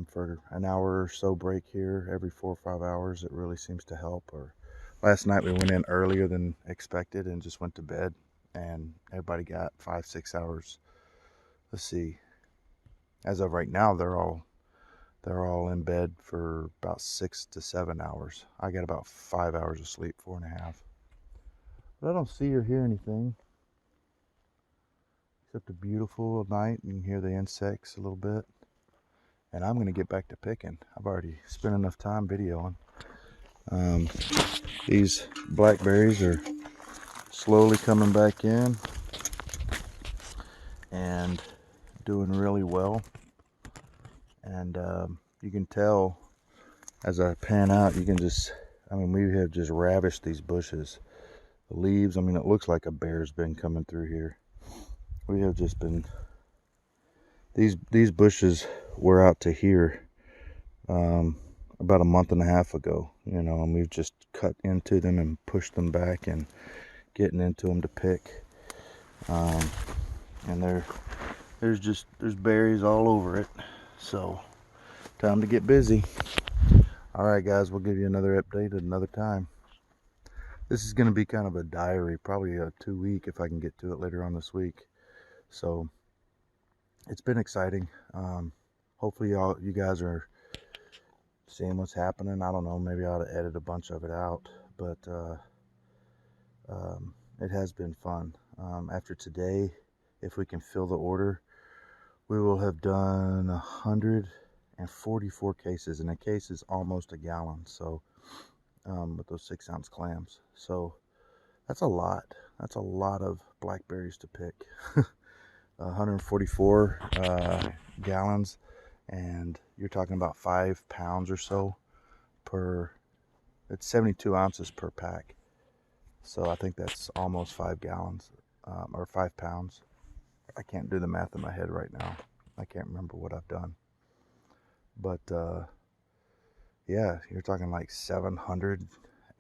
for an hour or so break here every 4 or 5 hours, it really seems to help. Or last night we went in earlier than expected and just went to bed, and everybody got 5-6 hours. Let's see, as of right now they're all in bed for about 6 to 7 hours. I got about 5 hours of sleep, 4.5. But I don't see or hear anything except a beautiful night. You can hear the insects a little bit. And I'm going to get back to picking. I've already spent enough time videoing. These blackberries are slowly coming back in and doing really well. And you can tell as I pan out, you can just, I mean, we have just ravished these bushes. The leaves, I mean, it looks like a bear's been coming through here. We have just been, these bushes were out to here about a month and a half ago, you know, and we've just cut into them and pushed them back and getting into them to pick. And there's berries all over it. So time to get busy. All right, guys, we'll give you another update at another time. This is going to be kind of a diary, probably a 2-week if I can get to it later on this week. So it's been exciting. Hopefully you guys are seeing what's happening. I don't know, maybe I ought to edit a bunch of it out, but it has been fun. After today, if we can fill the order, we will have done 144 cases, and a case is almost a gallon. So with those 6-ounce clams, so that's a lot. That's a lot of blackberries to pick. 144 gallons, and you're talking about 5 pounds or so per, it's 72 ounces per pack. So I think that's almost 5 gallons or 5 pounds. I can't do the math in my head right now. I can't remember what I've done. But yeah, you're talking like 700,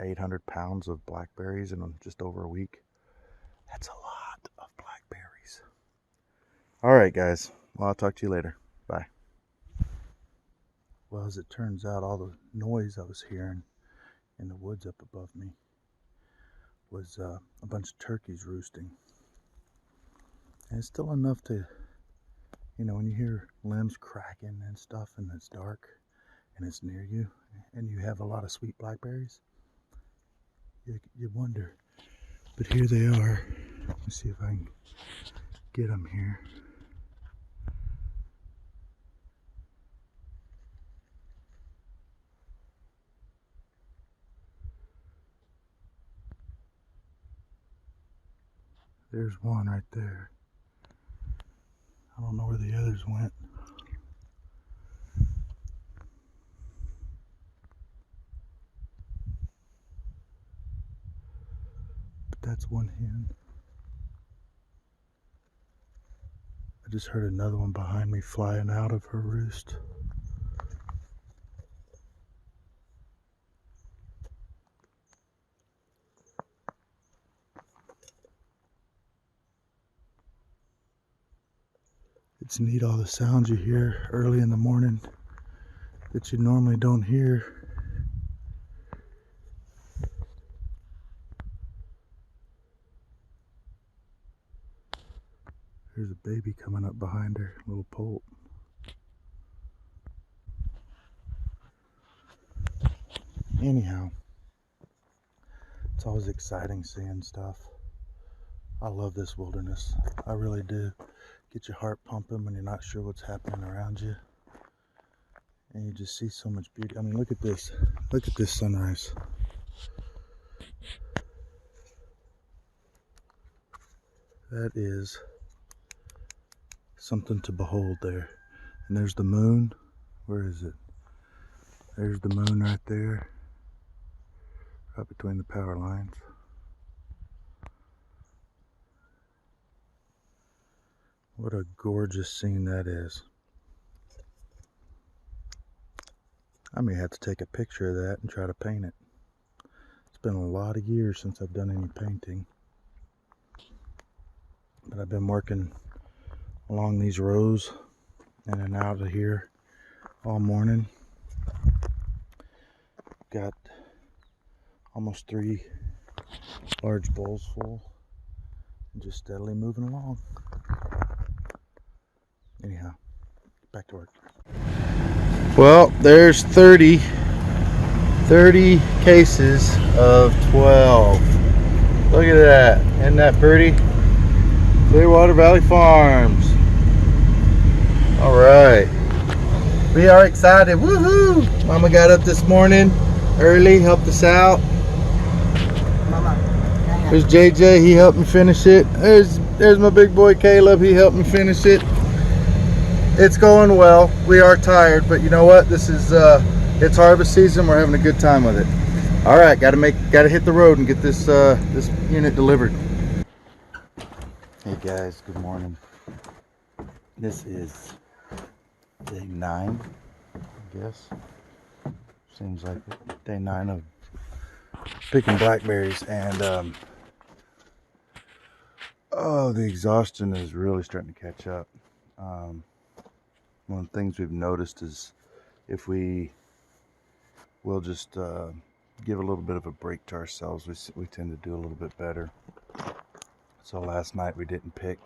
800 pounds of blackberries in just over a week. That's a lot of blackberries. All right, guys. Well, I'll talk to you later. Bye. Well, as it turns out, all the noise I was hearing in the woods up above me was a bunch of turkeys roosting. And it's still enough to, you know, when you hear limbs cracking and stuff and it's dark and it's near you and you have a lot of sweet blackberries, you wonder. But here they are. Let me see if I can get them here. There's one right there. I don't know where the others went. But that's one hen. I just heard another one behind me flying out of her roost. It's neat, all the sounds you hear early in the morning that you normally don't hear. baby coming up behind her, little poult. Anyhow, it's always exciting seeing stuff. I love this wilderness. I really do. Get your heart pumping when you're not sure what's happening around you. And you just see so much beauty. I mean, look at this. Look at this sunrise. That is something to behold there. And there's the moon. Where is it? There's the moon right there. Right between the power lines. What a gorgeous scene that is. I may have to take a picture of that and try to paint it. It's been a lot of years since I've done any painting. But I've been working along these rows in and out of here all morning. Got almost 3 large bowls full and just steadily moving along. Anyhow, back to work. Well, there's 30 cases of 12. Look at that. Isn't that pretty? Clearwater Valley Farms. All right. We are excited. Woohoo! Mama got up this morning early, helped us out. There's JJ, he helped me finish it. There's my big boy Caleb, he helped me finish it. It's going well. We are tired, but you know what? This is it's harvest season. We're having a good time with it. All right, gotta hit the road and get this this unit delivered. Hey guys, good morning. This is day 9, I guess. Seems like it. Day 9 of picking blackberries, and oh, the exhaustion is really starting to catch up. One of the things we've noticed is if we will just give a little bit of a break to ourselves, we tend to do a little bit better. So last night we didn't pick.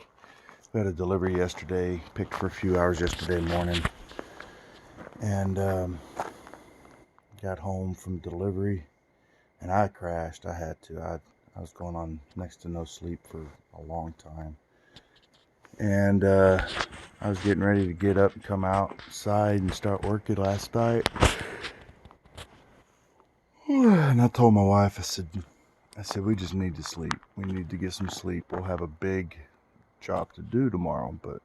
We had a delivery yesterday, picked for a few hours yesterday morning, and got home from delivery, and I crashed. I had to. I was going on next to no sleep for a long time, and I was getting ready to get up and come outside and start working last night. And I told my wife, I said, we just need to sleep. We need to get some sleep. We'll have a big job to do tomorrow, but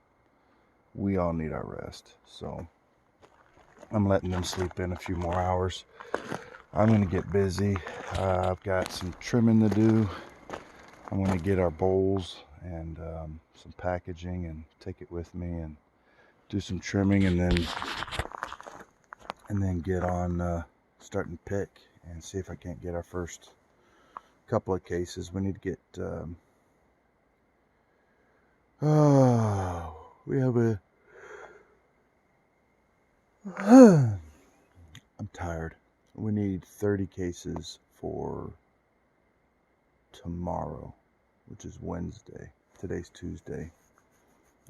we all need our rest. So I'm letting them sleep in a few more hours. I'm going to get busy. I've got some trimming to do. I'm going to get our bowls and some packaging and take it with me and do some trimming, and then get on starting to pick and see if I can't get our first couple of cases. We need to get we have a I'm tired. We need 30 cases for tomorrow, which is Wednesday. Today's Tuesday,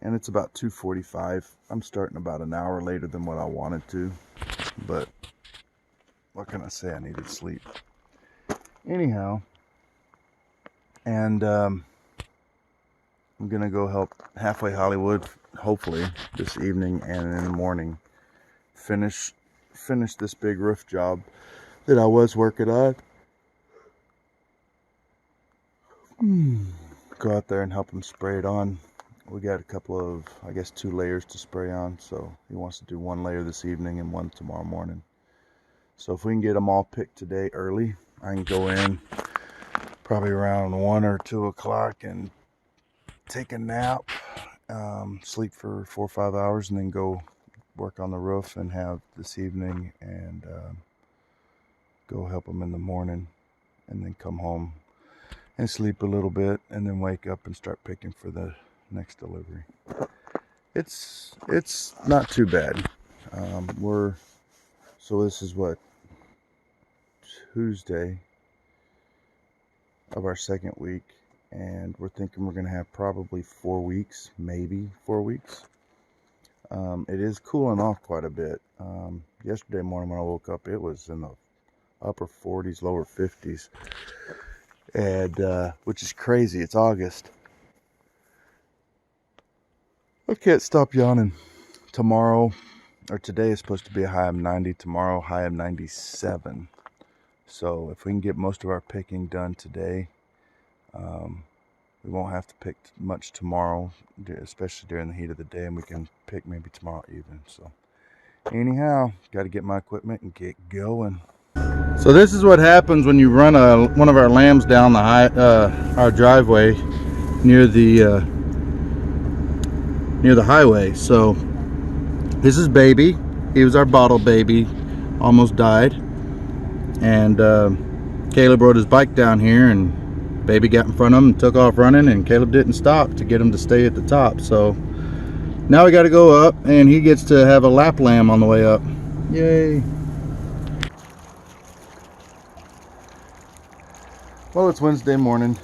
and it's about 2:45. I'm starting about an hour later than what I wanted to, but what can I say? I needed sleep. Anyhow, and I'm gonna go help Halfway Hollywood, hopefully this evening and in the morning, finish this big roof job that I was working on. Go out there and help him spray it on. We got a couple of, I guess, 2 layers to spray on, so he wants to do 1 layer this evening and 1 tomorrow morning. So if we can get them all picked today early, I can go in probably around 1 or 2 o'clock and take a nap, sleep for 4 or 5 hours, and then go work on the roof and have this evening, and go help them in the morning, and then come home and sleep a little bit, and then wake up and start picking for the next delivery. It's not too bad. So this is what, Tuesday of our second week, and we're thinking we're going to have probably 4 weeks, maybe 4 weeks. It is cooling off quite a bit. Yesterday morning when I woke up, it was in the upper 40s, lower 50s, and which is crazy. It's August. I can't stop yawning. Tomorrow, or today, is supposed to be a high of 90. Tomorrow, high of 97. So if we can get most of our picking done today, we won't have to pick much tomorrow, especially during the heat of the day, and we can pick maybe tomorrow evening. So anyhow, got to get my equipment and get going. So this is what happens when you run one of our lambs down our driveway near the highway. So this is Baby. He was our bottle baby, almost died, and Caleb rode his bike down here, and Baby got in front of him and took off running, and Caleb didn't stop to get him to stay at the top. So now we got to go up, and he gets to have a lap lamb on the way up. Yay. Well, it's Wednesday morning.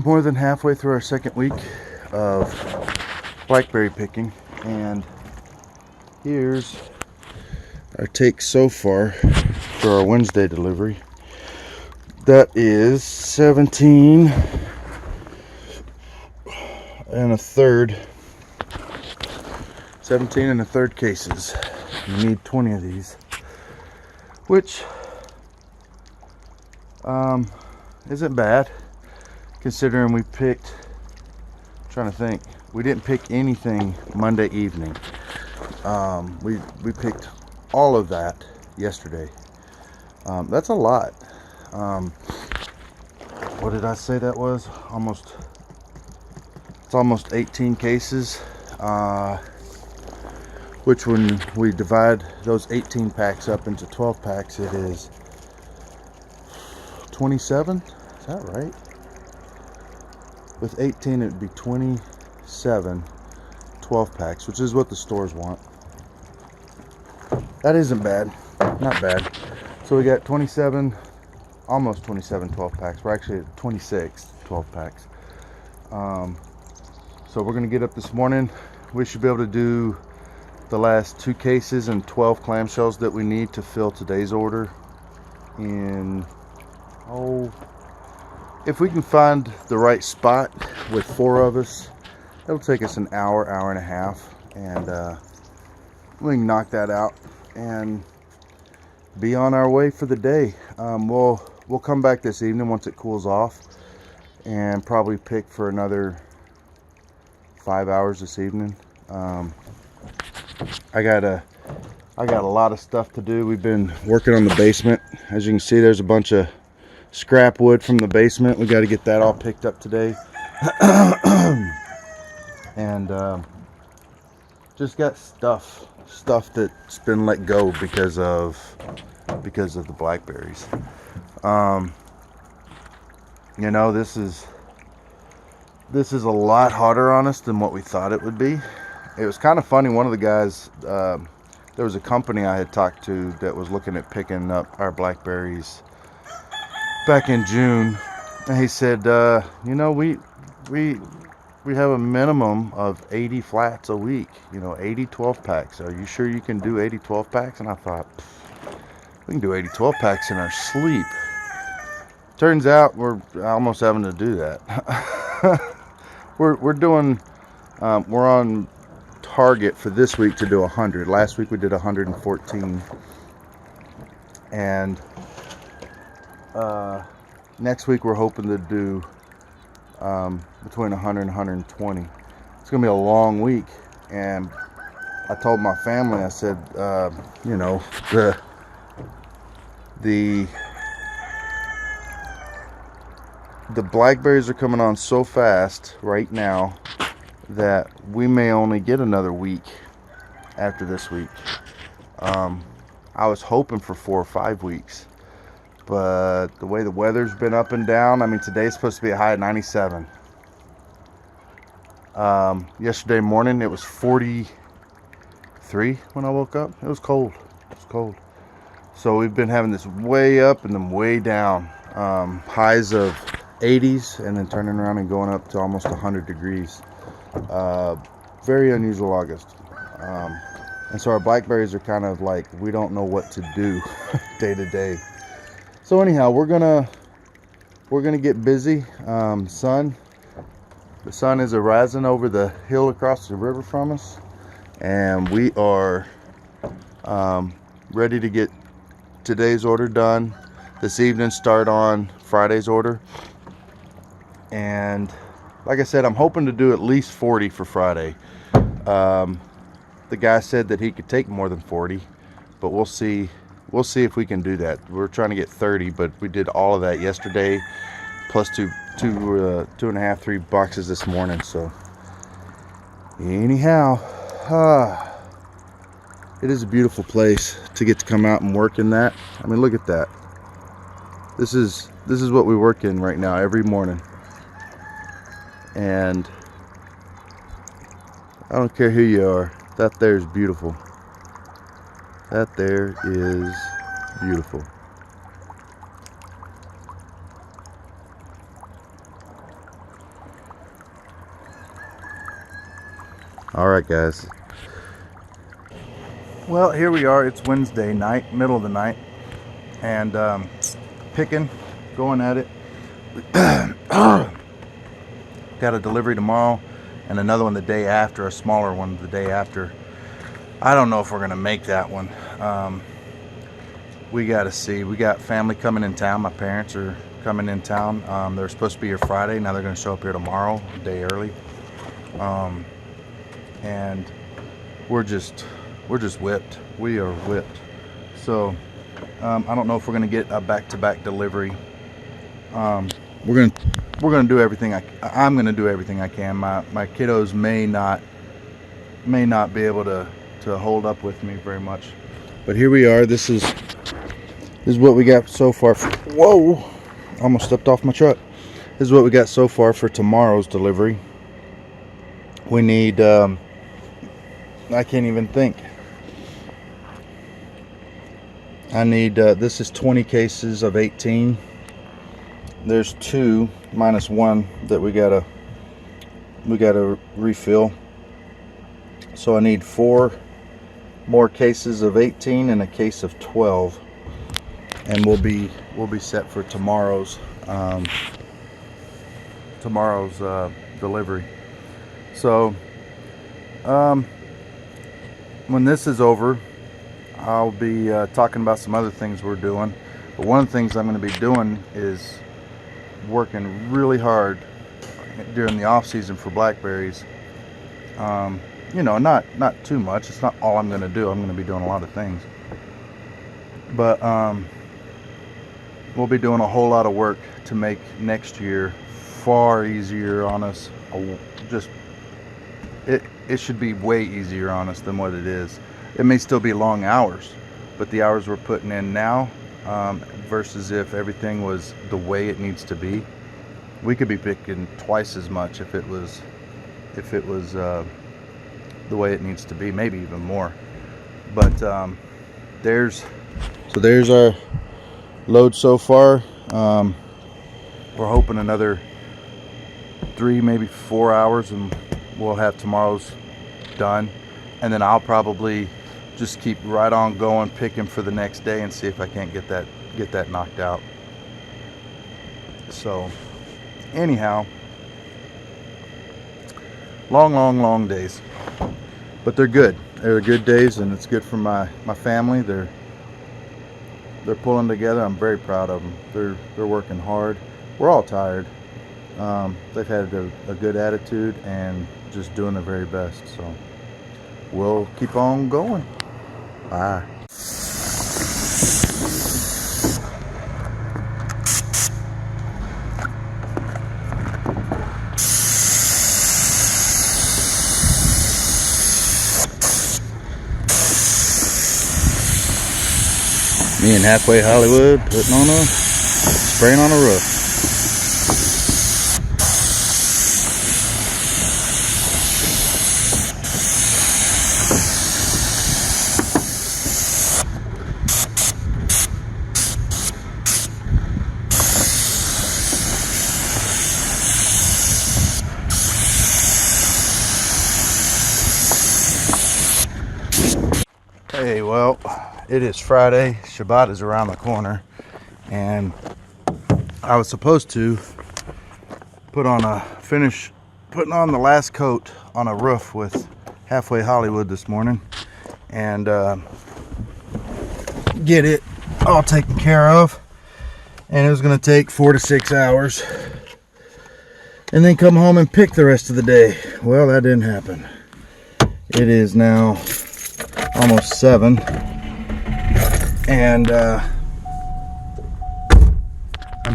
More than halfway through our second week of blackberry picking, and here's our take so far for our Wednesday delivery. That is 17 and a third cases. You need 20 of these, which isn't bad considering we picked, I'm trying to think, we didn't pick anything Monday evening. We picked all of that yesterday. That's a lot. What did I say that was? It's almost 18 cases, which when we divide those 18 packs up into 12 packs, it is 27. Is that right? With 18, it would be 27 12 packs, which is what the stores want. That isn't bad. Not bad. So we got 27, almost 27 12 packs. We're actually at 26 12 packs. So we're going to get up this morning. We should be able to do the last 2 cases and 12 clamshells that we need to fill today's order in, if we can find the right spot with 4 of us, it'll take us an hour and a half, and we can knock that out and be on our way for the day. We'll come back this evening once it cools off and probably pick for another 5 hours this evening. I got a lot of stuff to do. We've been working on the basement. As you can see, there's a bunch of scrap wood from the basement. We got to get that all picked up today. And just got stuff that's been let go because of the blackberries. You know, this is a lot harder on us than what we thought it would be. It was kind of funny. One of the guys, there was a company I had talked to that was looking at picking up our blackberries back in June, and he said, you know, we have a minimum of 80 flats a week, 80 12 packs. Are you sure you can do 80 12 packs? And I thought, we can do 80 12 packs in our sleep. Turns out we're almost having to do that. we're on target for this week to do 100. Last week we did 114, and next week we're hoping to do between 100 and 120. It's gonna be a long week, and I told my family, I said, the blackberries are coming on so fast right now that we may only get another week after this week. I was hoping for 4 or 5 weeks, but the way the weather's been up and down, I mean, today's supposed to be a high of 97. Yesterday morning it was 43 when I woke up. It was cold. So we've been having this way up and then way down. highs of 80s and then turning around and going up to almost 100 degrees. Very unusual August. And so our blackberries are kind of like, we don't know what to do day to day. So anyhow, we're gonna get busy. The sun is arising over the hill across the river from us, and we are ready to get today's order done. This evening start on Friday's order. And like I said, I'm hoping to do at least 40 for Friday. The guy said that he could take more than 40, but we'll see if we can do that. We're trying to get 30, but we did all of that yesterday, plus two and a half, 3 boxes this morning. So anyhow, it is a beautiful place to get to come out and work in that. I mean, look at that. This is what we work in right now every morning. And I don't care who you are, that there is beautiful. That there is beautiful. All right, guys. Well, here we are. It's Wednesday night, middle of the night, and picking, going at it. Got a delivery tomorrow and another one the day after, a smaller one the day after. I don't know if we're gonna make that one. We gotta see. We got family coming in town. My parents are coming in town. They're supposed to be here Friday. Now they're gonna show up here tomorrow, a day early. And we're just whipped. We are whipped. So I don't know if we're gonna get a back-to-back delivery. We're gonna do everything. I'm gonna do everything I can. My kiddos may not be able to hold up with me very much. But here we are. This is what we got so far. Whoa! Almost stepped off my truck. This is what we got so far for tomorrow's delivery. We need. I can't even think. I need. This is 20 cases of 18. There's 2 minus 1 that we gotta refill. So I need 4 more cases of 18 and a case of 12, and we'll be set for tomorrow's delivery. So when this is over, I'll be talking about some other things we're doing. But one of the things I'm going to be doing is working really hard during the off season for blackberries. You know, not too much. It's not all I'm going to do. I'm going to be doing a lot of things, but we'll be doing a whole lot of work to make next year far easier on us. It should be way easier on us than what it is. It may still be long hours, but the hours we're putting in now, versus if everything was the way it needs to be, we could be picking twice as much if it was the way it needs to be, maybe even more. But there's our load so far. We're hoping another 3, maybe 4 hours, and we'll have tomorrow's done. And then I'll probably just keep right on going, picking for the next day, and see if I can't get that knocked out. So anyhow, long days, but they're good. They're good days, and it's good for my family. They're pulling together. I'm very proud of them. They're working hard. We're all tired. They've had a good attitude and just doing their very best. So we'll keep on going. Bye. Me and Halfway Hollywood spraying on a roof. Hey, well, it is Friday. Shabbat is around the corner, and I was supposed to finish putting on the last coat on a roof with Halfway Hollywood this morning, and get it all taken care of. And it was going to take 4 to 6 hours, and then come home and pick the rest of the day. Well, that didn't happen. It is now almost 7, and I'm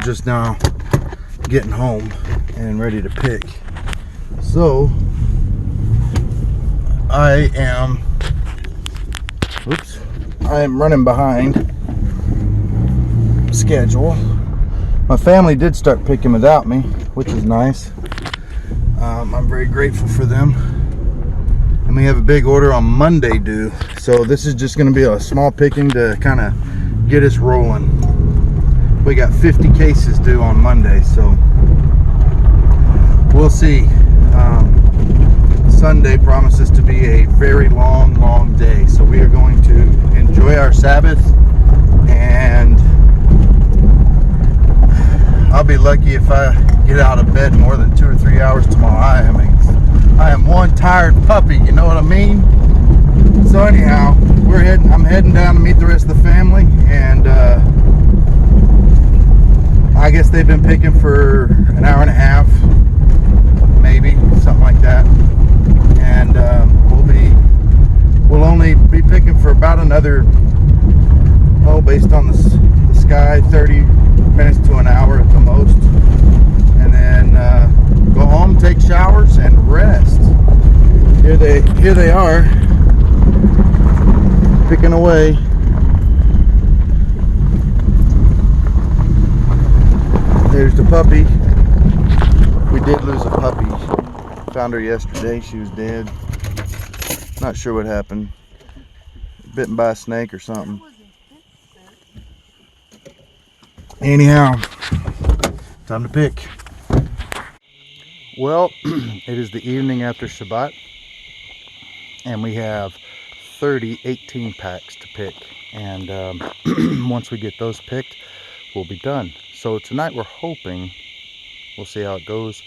just now getting home and ready to pick. So I am running behind schedule. My family did start picking without me, which is nice. I'm very grateful for them. And we have a big order on Monday due, so this is just going to be a small picking to kind of get us rolling. We got 50 cases due on Monday, so we'll see. Sunday promises to be a very long day, so we are going to enjoy our Sabbath, and I'll be lucky if I get out of bed more than 2 or 3 hours tomorrow. I am one tired puppy, you know what I mean? So anyhow, I'm heading down to meet the rest of the family, and I guess they've been picking for an hour and a half, maybe, something like that. And we'll only be picking for about another, based on the sky, 30 minutes to an hour at the most, and then go home, take showers, and rest. Here they are, picking away. There's the puppy. We did lose a puppy. Found her yesterday. She was dead. Not sure what happened. Bitten by a snake or something. Anyhow, time to pick. Well, it is the evening after Shabbat, and we have 30 18 packs to pick, and once we get those picked, we'll be done. So tonight we're hoping, we'll see how it goes,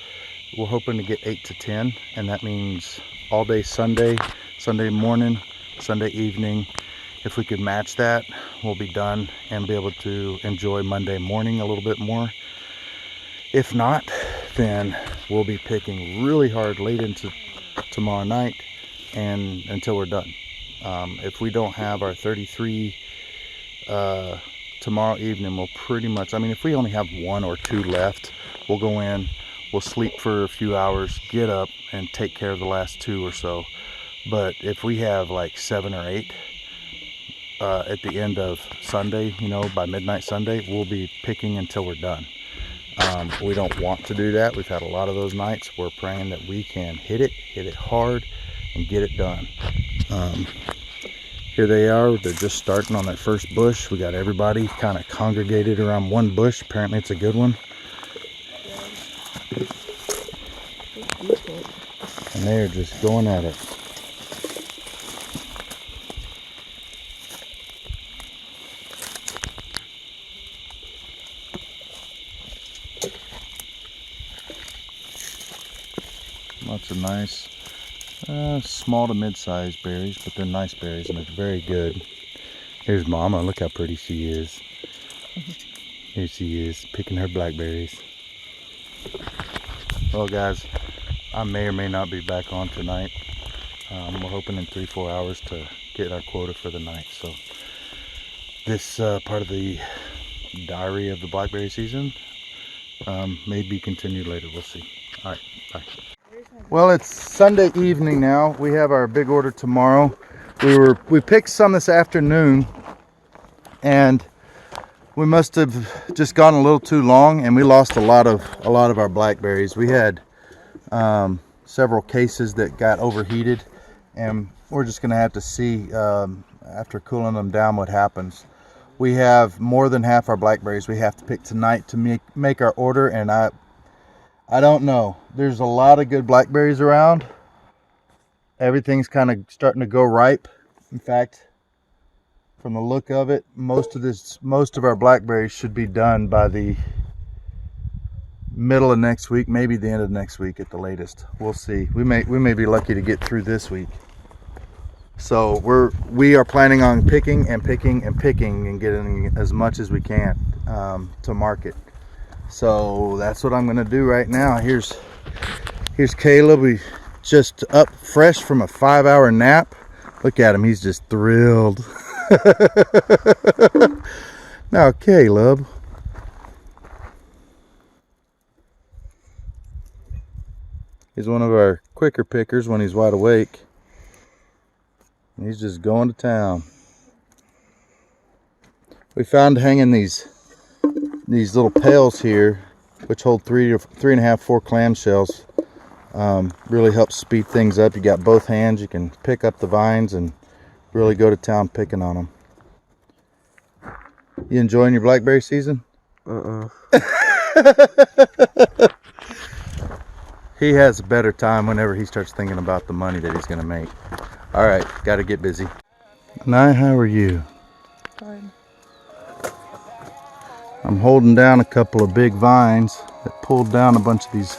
we're hoping to get 8 to 10, and that means all day Sunday, Sunday morning, Sunday evening. If we could match that, we'll be done and be able to enjoy Monday morning a little bit more. If not, then we'll be picking really hard late into tomorrow night and until we're done. If we don't have our 33 tomorrow evening, we'll pretty much, if we only have 1 or 2 left, we'll go in, we'll sleep for a few hours, get up and take care of the last 2 or so. But if we have like 7 or 8 at the end of Sunday, by midnight Sunday, we'll be picking until we're done. We don't want to do that. We've had a lot of those nights. We're praying that we can hit it hard and get it done. Here they are. They're just starting on that first bush. We got everybody kind of congregated around one bush. Apparently it's a good one. And they're just going at it. Lots of nice small to mid-sized berries, but they're nice berries and they're very good. Here's Mama. Look how pretty she is. Here she is picking her blackberries. Well guys, I may or may not be back on tonight. We're hoping in 3-4 hours to get our quota for the night. So this part of the diary of the blackberry season may be continued later. We'll see. All right, bye. Well, it's Sunday evening now. We have our big order tomorrow. We picked some this afternoon, and we must have just gone a little too long, and we lost a lot of our blackberries. We had several cases that got overheated, and we're just going to have to see after cooling them down what happens. We have more than half our blackberries we have to pick tonight to make our order, and I don't know. There's a lot of good blackberries around. Everything's kind of starting to go ripe. In fact, From the look of it, most of our blackberries should be done by the middle of next week, maybe the end of next week at the latest. We'll see. We may be lucky to get through this week. So we are planning on picking and getting as much as we can to market. So that's what I'm gonna do right now. Here's Caleb. We just up fresh from a 5-hour nap. Look at him, he's just thrilled. Now Caleb, he's one of our quicker pickers when he's wide awake. He's just going to town. We found hanging these little pails here, which hold 3.5, 4 clamshells. Really helps speed things up. You got both hands. You can pick up the vines and really go to town picking on them. You enjoying your blackberry season? He has a better time whenever he starts thinking about the money that he's going to make. All right, got to get busy. Nye, how are you? Fine. I'm holding down a couple of big vines that pulled down a bunch of these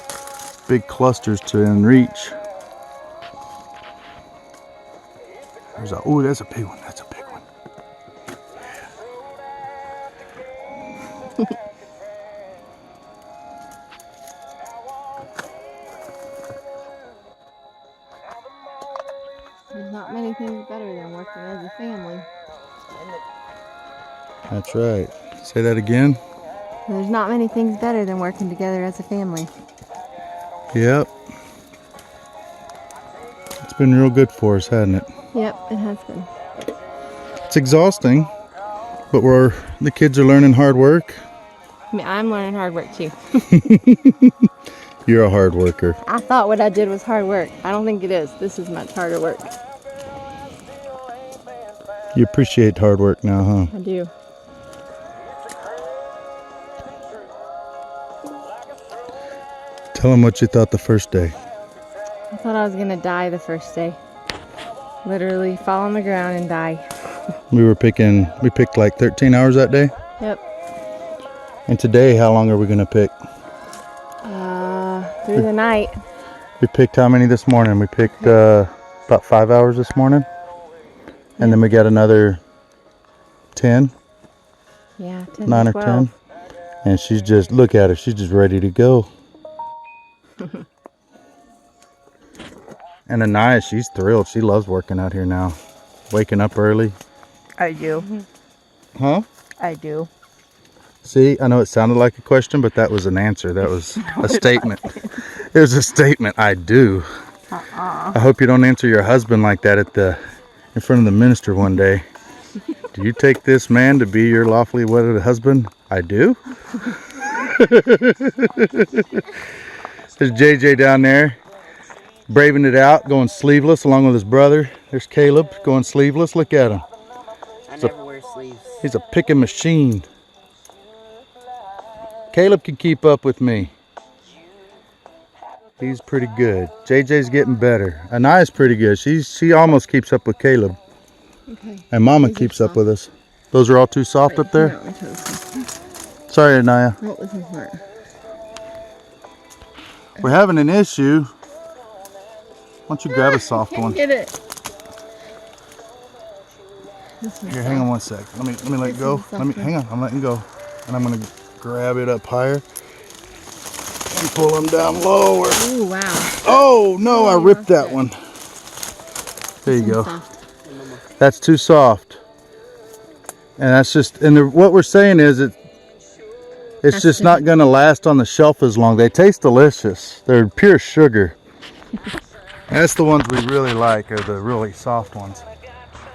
big clusters to in reach. Oh, that's a big one. That's a big one. There's not many things better than working as a family. That's right. Say that again. There's not many things better than working together as a family. Yep. It's been real good for us, hasn't it? Yep, it has been. It's exhausting, but the kids are learning hard work. I mean, I'm learning hard work too. You're a hard worker. I thought what I did was hard work. I don't think it is. This is much harder work. You appreciate hard work now, huh? I do. Tell them what you thought the first day. I thought I was gonna die the first day. Literally fall on the ground and die. We picked like 13 hours that day. Yep. And today, how long are we gonna pick? Through the night. We picked how many this morning? We picked about 5 hours this morning. And then we got another 10. Yeah, 10 9 to or 12. 10. And she's just, look at her, she's just ready to go. And Anaya, she's thrilled. She loves working out here now. Waking up early. I do. Huh? I do. See, I know it sounded like a question, but that was an answer. That was a statement. It was a statement. I do. I hope you don't answer your husband like that in front of the minister one day. Do you take this man to be your lawfully wedded husband? I do. There's JJ down there, braving it out, going sleeveless along with his brother. There's Caleb going sleeveless. Look at him. I never wear sleeves. He's a picking machine. Caleb can keep up with me. He's pretty good. JJ's getting better. Anaya's pretty good. She almost keeps up with Caleb. Okay. And Mama keeps up with us. Those are all too soft up there? No, Sorry, Anaya. what was his part? We're having an issue. Why don't you grab a soft one? Get it. Here, hang on one sec. Let me let it go. Hang on. I'm letting go, and I'm gonna grab it up higher and pull them down lower. Oh wow. Oh no! I ripped that one. There you go. That's too soft, and that's just. And what we're saying is it's just not gonna last on the shelf as long. They taste delicious. They're pure sugar. That's the ones we really like, are the really soft ones.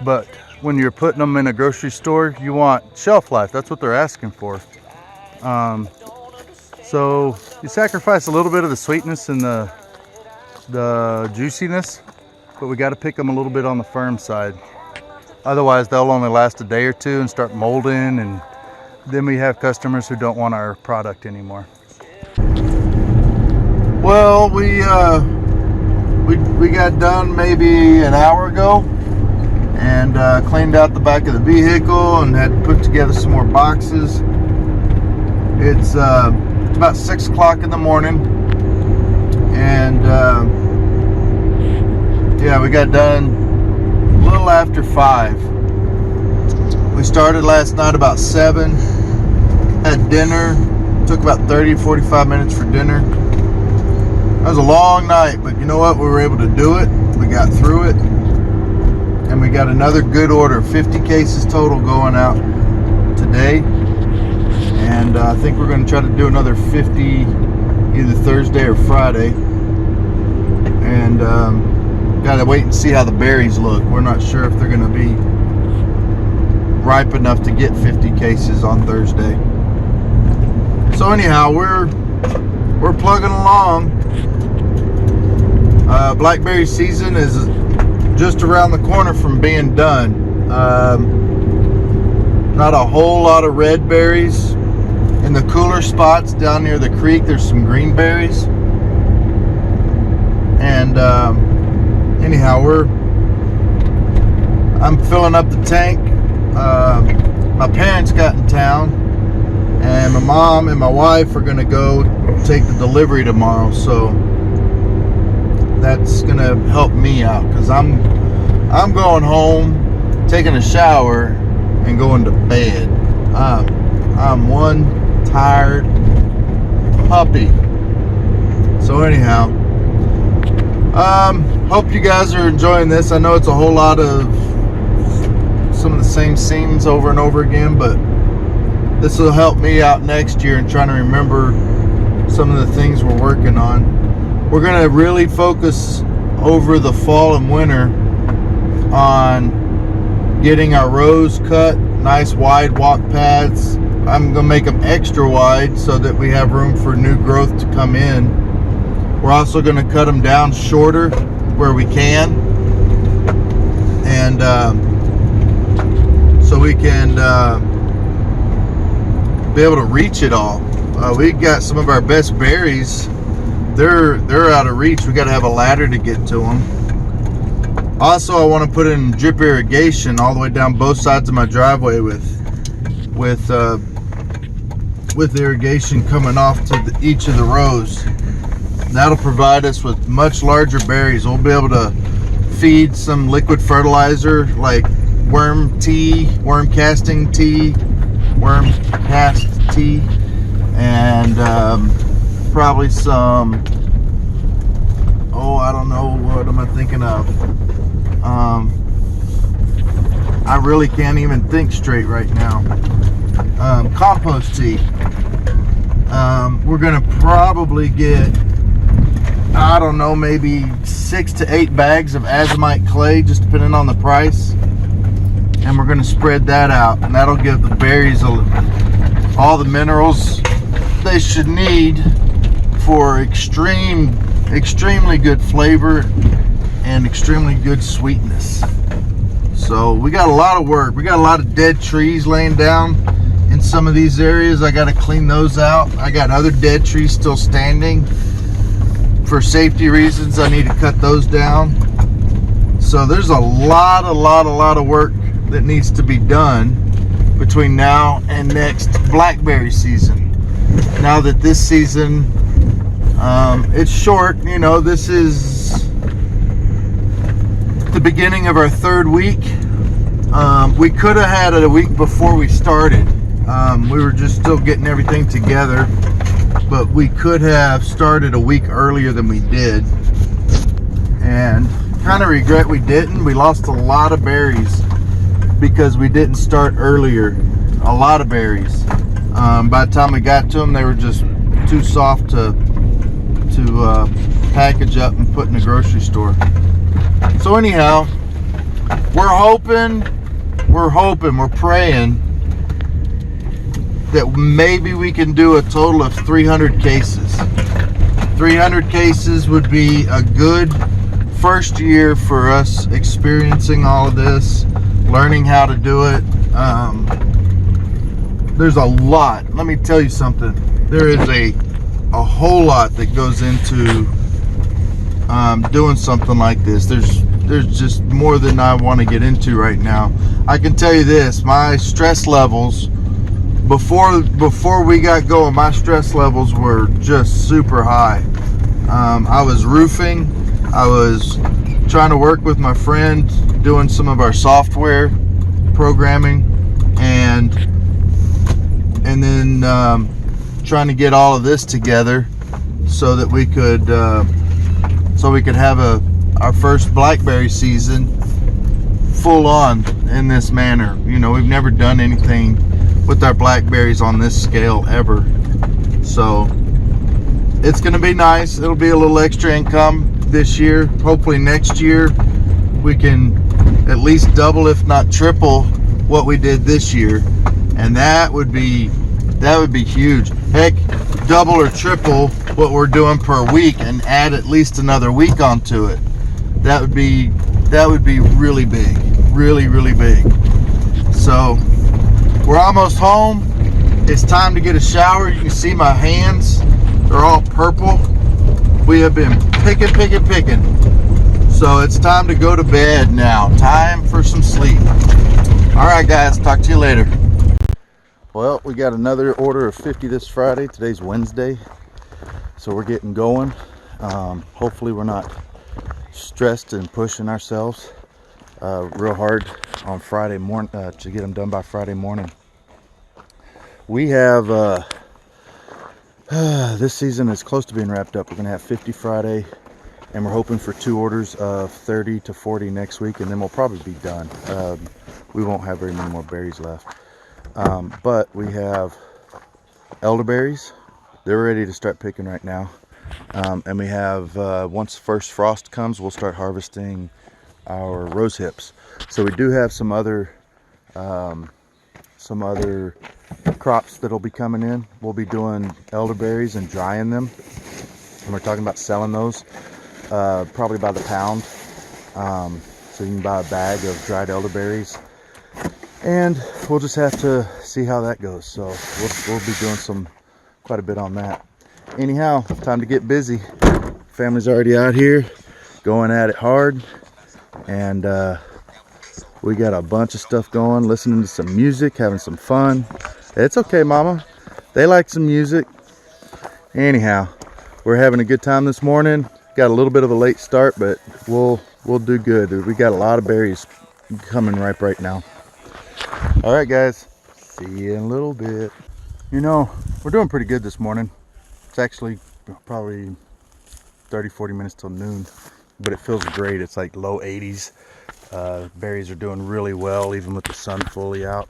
But when you're putting them in a grocery store, you want shelf life. That's what they're asking for. So you sacrifice a little bit of the sweetness and the juiciness, but we got to pick them a little bit on the firm side. Otherwise, they'll only last a day or two and start molding, and then we have customers who don't want our product anymore. Well, we got done maybe an hour ago. and cleaned out the back of the vehicle and had put together some more boxes. It's about 6 o'clock in the morning, and yeah, we got done a little after 5. We started last night about 7, had dinner, took about 30-45 minutes for dinner. That was a long night, but you know what? We were able to do it. We got through it, and we got another good order, 50 cases total going out today, and I think we're going to try to do another 50 either Thursday or Friday, and gotta wait and see how the berries look. We're not sure if they're going to be ripe enough to get 50 cases on Thursday. So anyhow, we're plugging along. Blackberry season is just around the corner from being done. Not a whole lot of red berries. In the cooler spots down near the creek, there's some green berries. And anyhow, I'm filling up the tank. My parents got in town, and my mom and my wife are going to go take the delivery tomorrow, so that's going to help me out, because I'm going home, taking a shower, and going to bed. I'm one tired puppy. So anyhow, hope you guys are enjoying this. I know it's a whole lot of some of the same scenes over and over again, but this will help me out next year in trying to remember some of the things we're working on. We're going to really focus over the fall and winter on getting our rows cut, nice wide walk paths. I'm going to make them extra wide so that we have room for new growth to come in. We're also going to cut them down shorter where we can, and so we can be able to reach it all. We got some of our best berries. They're out of reach. We got to have a ladder to get to them. Also, I want to put in drip irrigation all the way down both sides of my driveway with irrigation coming off to each of the rows. That'll provide us with much larger berries. We'll be able to feed some liquid fertilizer like worm casting tea, and probably some, I don't know, what am I thinking of? I really can't even think straight right now. Compost tea. We're gonna probably get, I don't know, maybe 6 to 8 bags of azomite clay, just depending on the price, and we're gonna spread that out, and that'll give the berries all the minerals they should need for extremely good flavor and extremely good sweetness. So we got a lot of work. We got a lot of dead trees laying down in some of these areas. I got to clean those out. I got other dead trees still standing. For safety reasons, I need to cut those down. So there's a lot of work that needs to be done between now and next blackberry season. Now that this season, it's short, you know, this is the beginning of our 3rd week. We could have had it a week before we started. We were just still getting everything together, but we could have started a week earlier than we did, and kind of regret we didn't. We lost a lot of berries because we didn't start earlier. A lot of berries. By the time we got to them, they were just too soft to package up and put in the grocery store. So anyhow, we're praying that maybe we can do a total of 300 cases. 300 cases would be a good first year for us experiencing all of this, learning how to do it. There's a lot. Let me tell you something. There is a whole lot that goes into doing something like this. There's there's just more than I want to get into right now. I can tell you this, my stress levels before we got going, my stress levels were just super high. I was roofing, I was trying to work with my friend doing some of our software programming, and then trying to get all of this together so that we could have our first blackberry season full on in this manner. You know, we've never done anything with our blackberries on this scale ever, so it's gonna be nice. It'll be a little extra income this year. Hopefully next year we can at least double, if not triple, what we did this year, and that would be huge. Heck, double or triple what we're doing per week and add at least another week onto it. That would be really big, really big. So we're almost home. It's time to get a shower. You can see my hands, they're all purple. We have been picking. So it's time to go to bed now. Time for some sleep. All right, guys, talk to you later. Well, we got another order of 50 this Friday. Today's Wednesday, so we're getting going. Hopefully we're not stressed and pushing ourselves real hard on Friday morning to get them done by Friday morning. We have this season is close to being wrapped up. We're gonna have 50 Friday, and we're hoping for 2 orders of 30 to 40 next week, and then we'll probably be done. We won't have very many more berries left. But we have elderberries. They're ready to start picking right now. And we have, once first frost comes, we'll start harvesting our rose hips. So we do have some other crops that'll be coming in. We'll be doing elderberries and drying them, and we're talking about selling those probably by the pound. So you can buy a bag of dried elderberries, and we'll just have to see how that goes. So we'll be doing quite a bit on that. Anyhow, time to get busy. Family's already out here going at it hard, and we got a bunch of stuff going, listening to some music, having some fun. It's okay, Mama. They like some music. Anyhow, we're having a good time this morning. Got a little bit of a late start, but we'll do good. We got a lot of berries coming ripe right now. All right, guys. See you in a little bit. You know, we're doing pretty good this morning. It's actually probably 30-40 minutes till noon, but it feels great. It's like low 80s. Berries are doing really well, even with the sun fully out.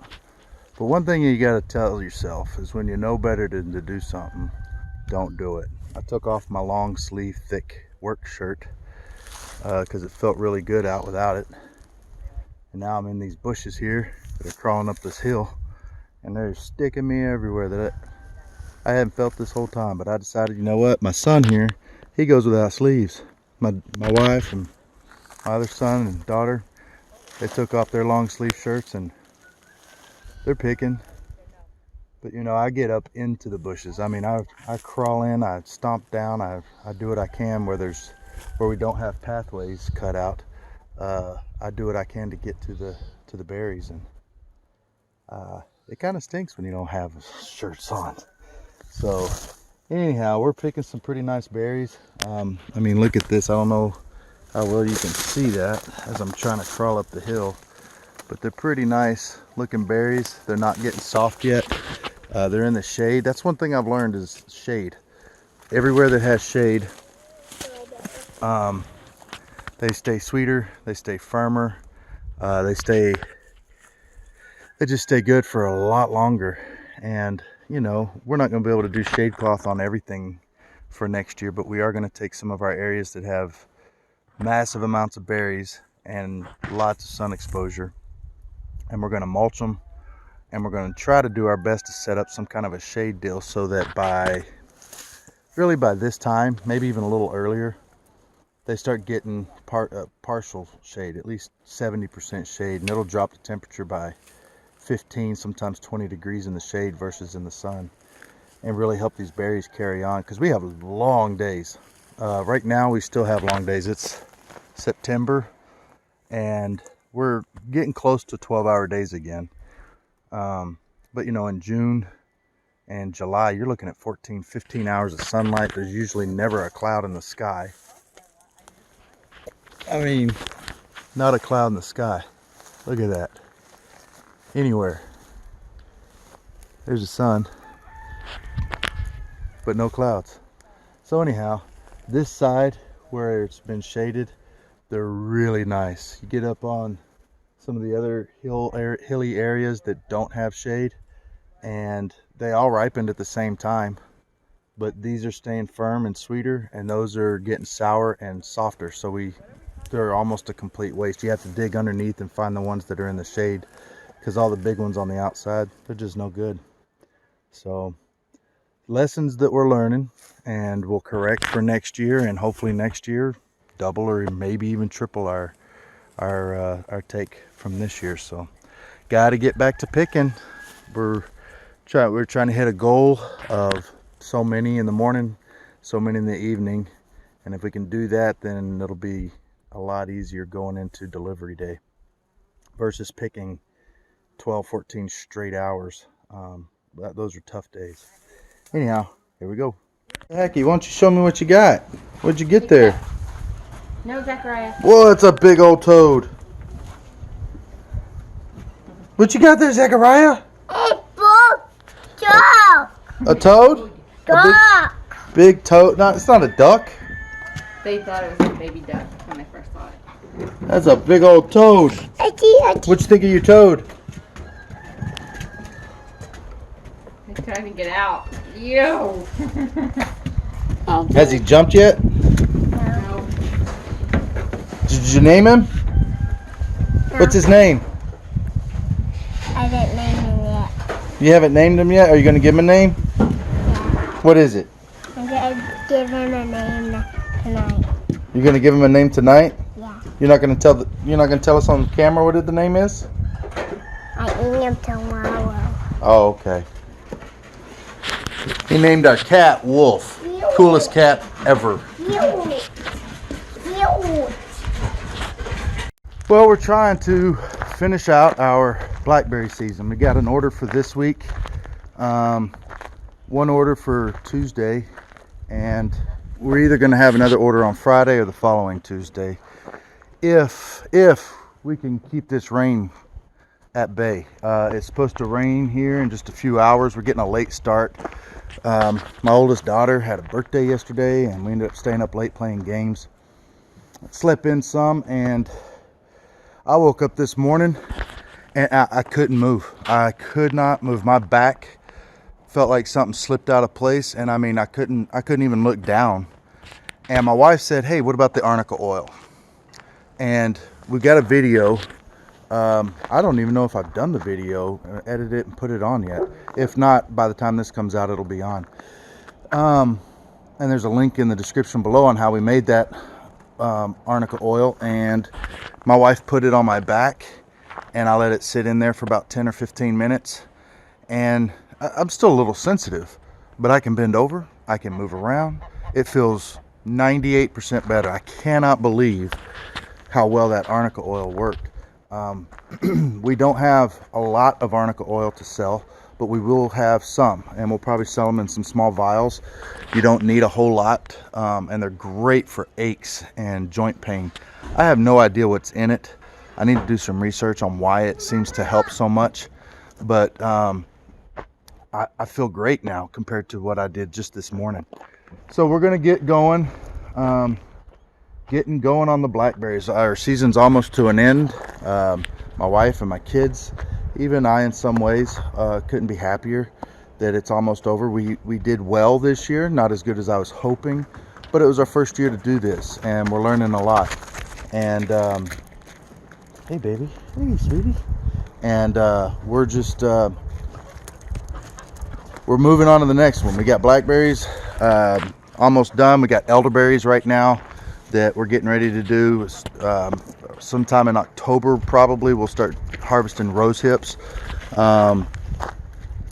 But one thing you got to tell yourself is when you know better than to do something, don't do it. I took off my long sleeve thick work shirt because it felt really good out without it. And now I'm in these bushes here that are crawling up this hill, and they're sticking me everywhere that I hadn't felt this whole time. But I decided, you know what, my son here, he goes without sleeves. My wife and my other son and daughter, they took off their long sleeve shirts and they're picking. But you know, I get up into the bushes. I mean, I crawl in, I stomp down, I do what I can where we don't have pathways cut out. I do what I can to get to the berries, and it kind of stinks when you don't have shirts on. So anyhow, we're picking some pretty nice berries. I mean, look at this. I don't know how well you can see that as I'm trying to crawl up the hill, but they're pretty nice looking berries. They're not getting soft yet. They're in the shade. That's one thing I've learned is shade. Everywhere that has shade, they stay sweeter, they stay firmer, they just stay good for a lot longer. And you know, we're not going to be able to do shade cloth on everything for next year, but we are going to take some of our areas that have massive amounts of berries and lots of sun exposure, and we're going to mulch them, and we're going to try to do our best to set up some kind of a shade deal so that by this time, maybe even a little earlier, they start getting partial shade, at least 70% shade, and it'll drop the temperature by 15, sometimes 20 degrees in the shade versus in the sun, and really help these berries carry on, because we have long days. Right now we still have long days. It's September. and we're getting close to 12-hour days again. But you know, in June and July, you're looking at 14, 15 hours of sunlight. There's usually never a cloud in the sky. I mean, not a cloud in the sky. Look at that. Anywhere. There's the sun, but no clouds. So anyhow, this side where it's been shaded, they're really nice. You get up on some of the other hilly areas that don't have shade, and they all ripened at the same time, but these are staying firm and sweeter, and those are getting sour and softer. So they're almost a complete waste. You have to dig underneath and find the ones that are in the shade, because all the big ones on the outside, they're just no good. So lessons that we're learning, and we'll correct for next year, and hopefully next year double or maybe even triple our take from this year. So got to get back to picking. We're trying to hit a goal of so many in the morning, so many in the evening, and if we can do that, then it'll be a lot easier going into delivery day versus picking 12, 14 straight hours. Those are tough days. Anyhow, here we go. Hecky, why don't you show me what you got? What'd you get there? No, Zachariah. Whoa, it's a big old toad. What you got there, Zachariah? A toad? A big toad? No, it's not a duck. They thought it was a baby duck when they first saw it. That's a big old toad. What you think of your toad? He's trying to get out. Yo! Has he jumped yet? No. Did you name him? What's his name? I didn't name him yet. You haven't named him yet? Are you going to give him a name? Yeah. What is it? I'm gonna give him a name tonight. You're going to give him a name tonight? Yeah. You're not going to tell us on camera what the name is? I name him tomorrow. Oh, okay. He named our cat Wolf. Coolest cat ever. Well, we're trying to finish out our blackberry season. We got an order for this week, one order for Tuesday, and we're either going to have another order on Friday or the following Tuesday, if we can keep this rain at bay. It's supposed to rain here in just a few hours. We're getting a late start. My oldest daughter had a birthday yesterday, and we ended up staying up late playing games. Slept in some, and I woke up this morning and I couldn't move. I could not move. My back felt like something slipped out of place, and I mean, I couldn't even look down. And my wife said, "Hey, what about the Arnica oil?" And we got a video. I don't even know if I've done the video, edited it and put it on yet. If not, by the time this comes out, it'll be on. And there's a link in the description below on how we made that Arnica oil. And my wife put it on my back, and I let it sit in there for about 10 or 15 minutes. And I'm still a little sensitive, but I can bend over, I can move around. It feels 98% better. I cannot believe how well that Arnica oil worked. We don't have a lot of Arnica oil to sell, but we will have some, and we'll probably sell them in some small vials. You don't need a whole lot, and they're great for aches and joint pain. I have no idea what's in it. I need to do some research on why it seems to help so much, but I feel great now compared to what I did just this morning. So we're gonna get going. Getting going on the blackberries. Our season's almost to an end. My wife and my kids, even I in some ways, couldn't be happier that it's almost over. We did well this year, not as good as I was hoping, but it was our first year to do this, and we're learning a lot. And hey baby, hey sweetie. And we're just we're moving on to the next one. We got blackberries almost done. We got elderberries right now that we're getting ready to do. Sometime in October probably we'll start harvesting rose hips.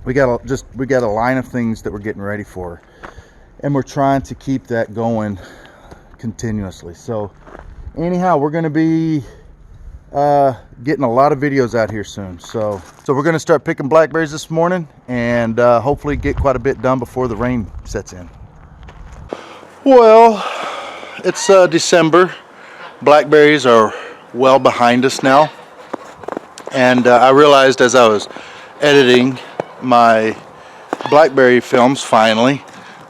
We got a line of things that we're getting ready for, and we're trying to keep that going continuously. So anyhow, we're going to be getting a lot of videos out here soon. So we're going to start picking blackberries this morning, and hopefully get quite a bit done before the rain sets in. Well, it's December. Blackberries are well behind us now, and I realized as I was editing my blackberry films finally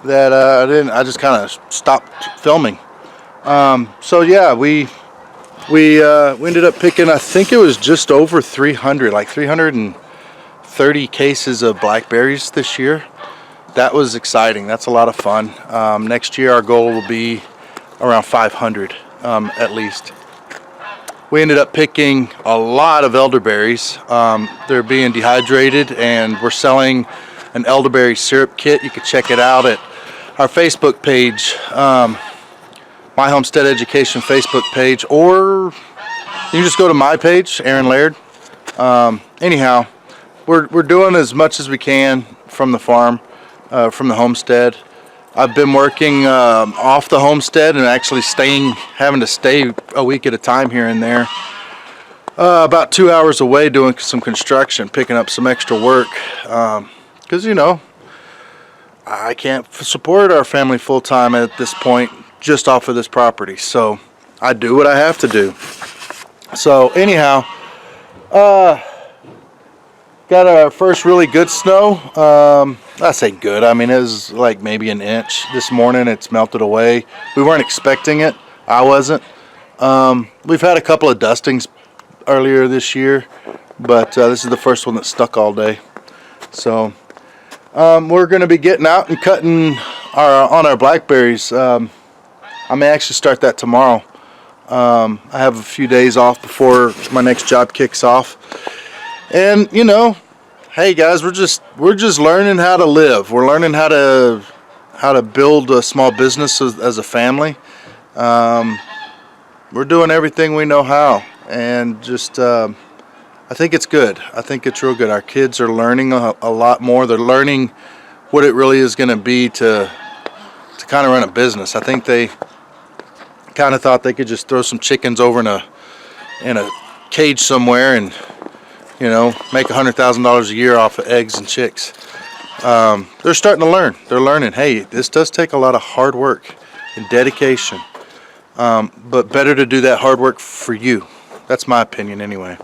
that I just kind of stopped filming. So yeah, we ended up picking, I think it was just over 300, like 330 cases of blackberries this year. That was exciting. That's a lot of fun. Next year our goal will be around 500 at least. We ended up picking a lot of elderberries. They're being dehydrated, and we're selling an elderberry syrup kit. You can check it out at our Facebook page, My Homestead Education Facebook page, or you can just go to my page, Aaron Laird. Anyhow, we're doing as much as we can from the farm, from the homestead. I've been working off the homestead and actually having to stay a week at a time here and there. About 2 hours away doing some construction, picking up some extra work. Because, you know, I can't support our family full time at this point just off of this property. So I do what I have to do. So anyhow, got our first really good snow. I say good, I mean it was like maybe an inch this morning. It's melted away. We weren't expecting it. I wasn't. We've had a couple of dustings earlier this year, but this is the first one that stuck all day. So we're going to be getting out and cutting on our blackberries. I may actually start that tomorrow. I have a few days off before my next job kicks off. And you know, hey guys, we're just learning how to live. We're learning how to build a small business as a family. We're doing everything we know how, and just I think it's good. I think it's real good. Our kids are learning a lot more. They're learning what it really is going to be to kind of run a business. I think they kind of thought they could just throw some chickens over in a cage somewhere and, you know, make $100,000 a year off of eggs and chicks. They're starting to learn. They're learning, hey, this does take a lot of hard work and dedication. But better to do that hard work for you. That's my opinion anyway.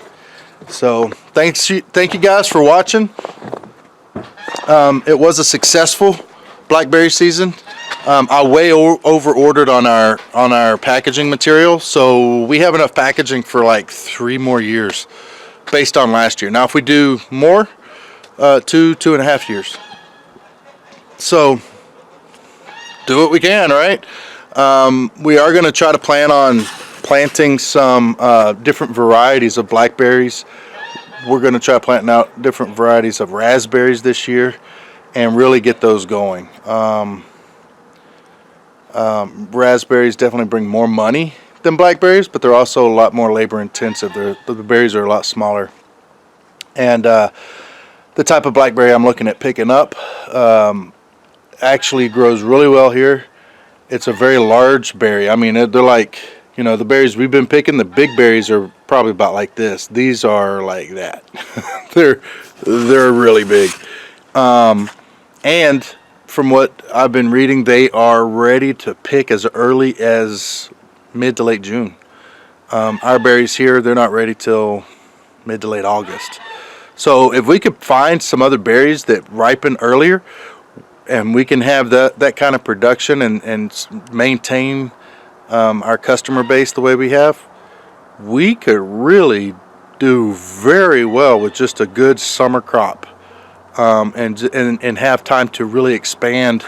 So thank you guys for watching. It was a successful blackberry season. I way over ordered on our packaging material, so we have enough packaging for like 3 more years based on last year. Now if we do more, 2.5 years. So do what we can, right? We are going to try to plan on planting some different varieties of blackberries. We're going to try planting out different varieties of raspberries this year and really get those going. Raspberries definitely bring more money than blackberries, but they're also a lot more labor intensive. The berries are a lot smaller. And the type of blackberry I'm looking at picking up actually grows really well here. It's a very large berry. I mean, they're like, you know, the berries we've been picking, the big berries are probably about like this. These are like that. they're really big. And from what I've been reading, they are ready to pick as early as mid to late June. Our berries here, they're not ready till mid to late August. So if we could find some other berries that ripen earlier, and we can have that kind of production and maintain our customer base the way we have, we could really do very well with just a good summer crop, and have time to really expand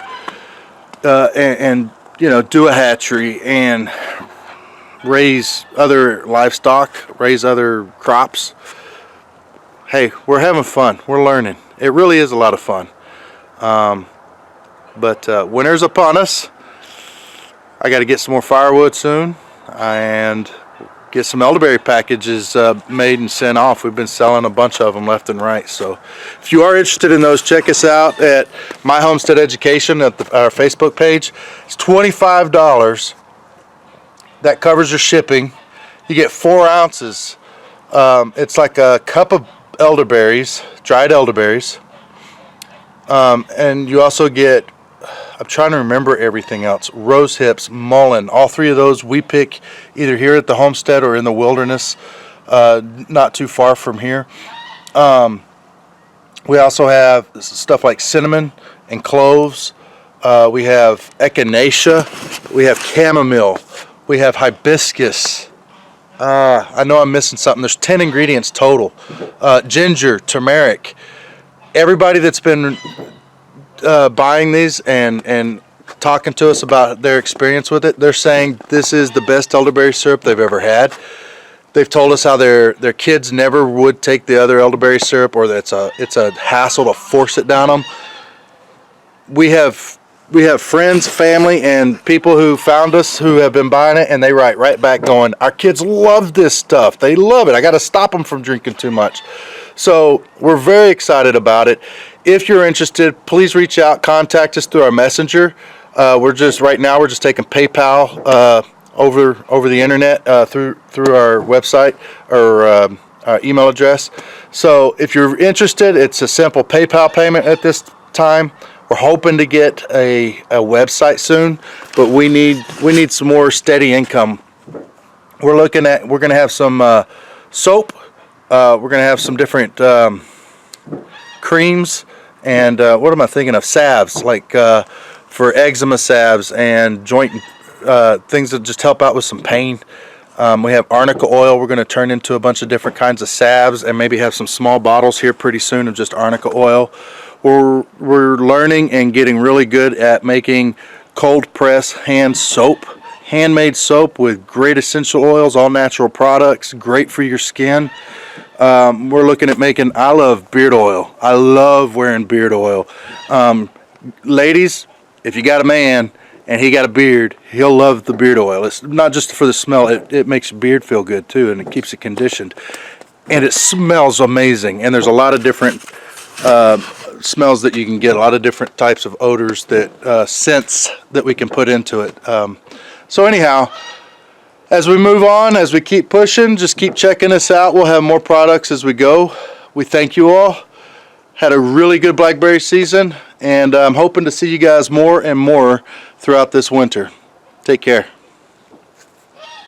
and you know, do a hatchery and raise other livestock, raise other crops. Hey, we're having fun. We're learning. It really is a lot of fun. But winter's upon us. I got to get some more firewood soon and get some elderberry packages made and sent off. We've been selling a bunch of them left and right. So if you are interested in those, check us out at My Homestead Education at our Facebook page. It's $25. That covers your shipping. You get 4 ounces It's like a cup of elderberries, dried elderberries. And you also get, I'm trying to remember everything else, rose hips, mullein. All three of those we pick either here at the homestead or in the wilderness, not too far from here. We also have stuff like cinnamon and cloves. We have echinacea. We have chamomile. We have hibiscus. I know I'm missing something. There's 10 ingredients total. Ginger, turmeric. Everybody that's been buying these and talking to us about their experience with it, they're saying this is the best elderberry syrup they've ever had. They've told us how their kids never would take the other elderberry syrup, or that it's a hassle to force it down them. We have friends, family, and people who found us who have been buying it, and they write right back going, our kids love this stuff. They love it. I got to stop them from drinking too much. So we're very excited about it. If you're interested, please reach out, contact us through our messenger. We're just taking PayPal over the internet through our website or our email address. So if you're interested, it's a simple PayPal payment at this time. We're hoping to get a website soon, but we need some more steady income. We're going to have some soap. We're going to have some different creams, and what am I thinking of? Salves, like for eczema salves and joint things that just help out with some pain. We have Arnica oil. We're going to turn into a bunch of different kinds of salves, and maybe have some small bottles here pretty soon of just Arnica oil. We're learning and getting really good at making cold press hand soap, handmade soap with great essential oils, all natural products, great for your skin. We're looking at making, I love beard oil. I love wearing beard oil. Ladies, if you got a man and he got a beard, he'll love the beard oil. It's not just for the smell, it makes your beard feel good too, and it keeps it conditioned. And it smells amazing, and there's a lot of different smells that you can get, a lot of different types of odors, that scents that we can put into it. So anyhow, as we move on, as we keep pushing, just keep checking us out. We'll have more products as we go. We thank you all. Had a really good blackberry season, and I'm hoping to see you guys more and more throughout this winter. Take care.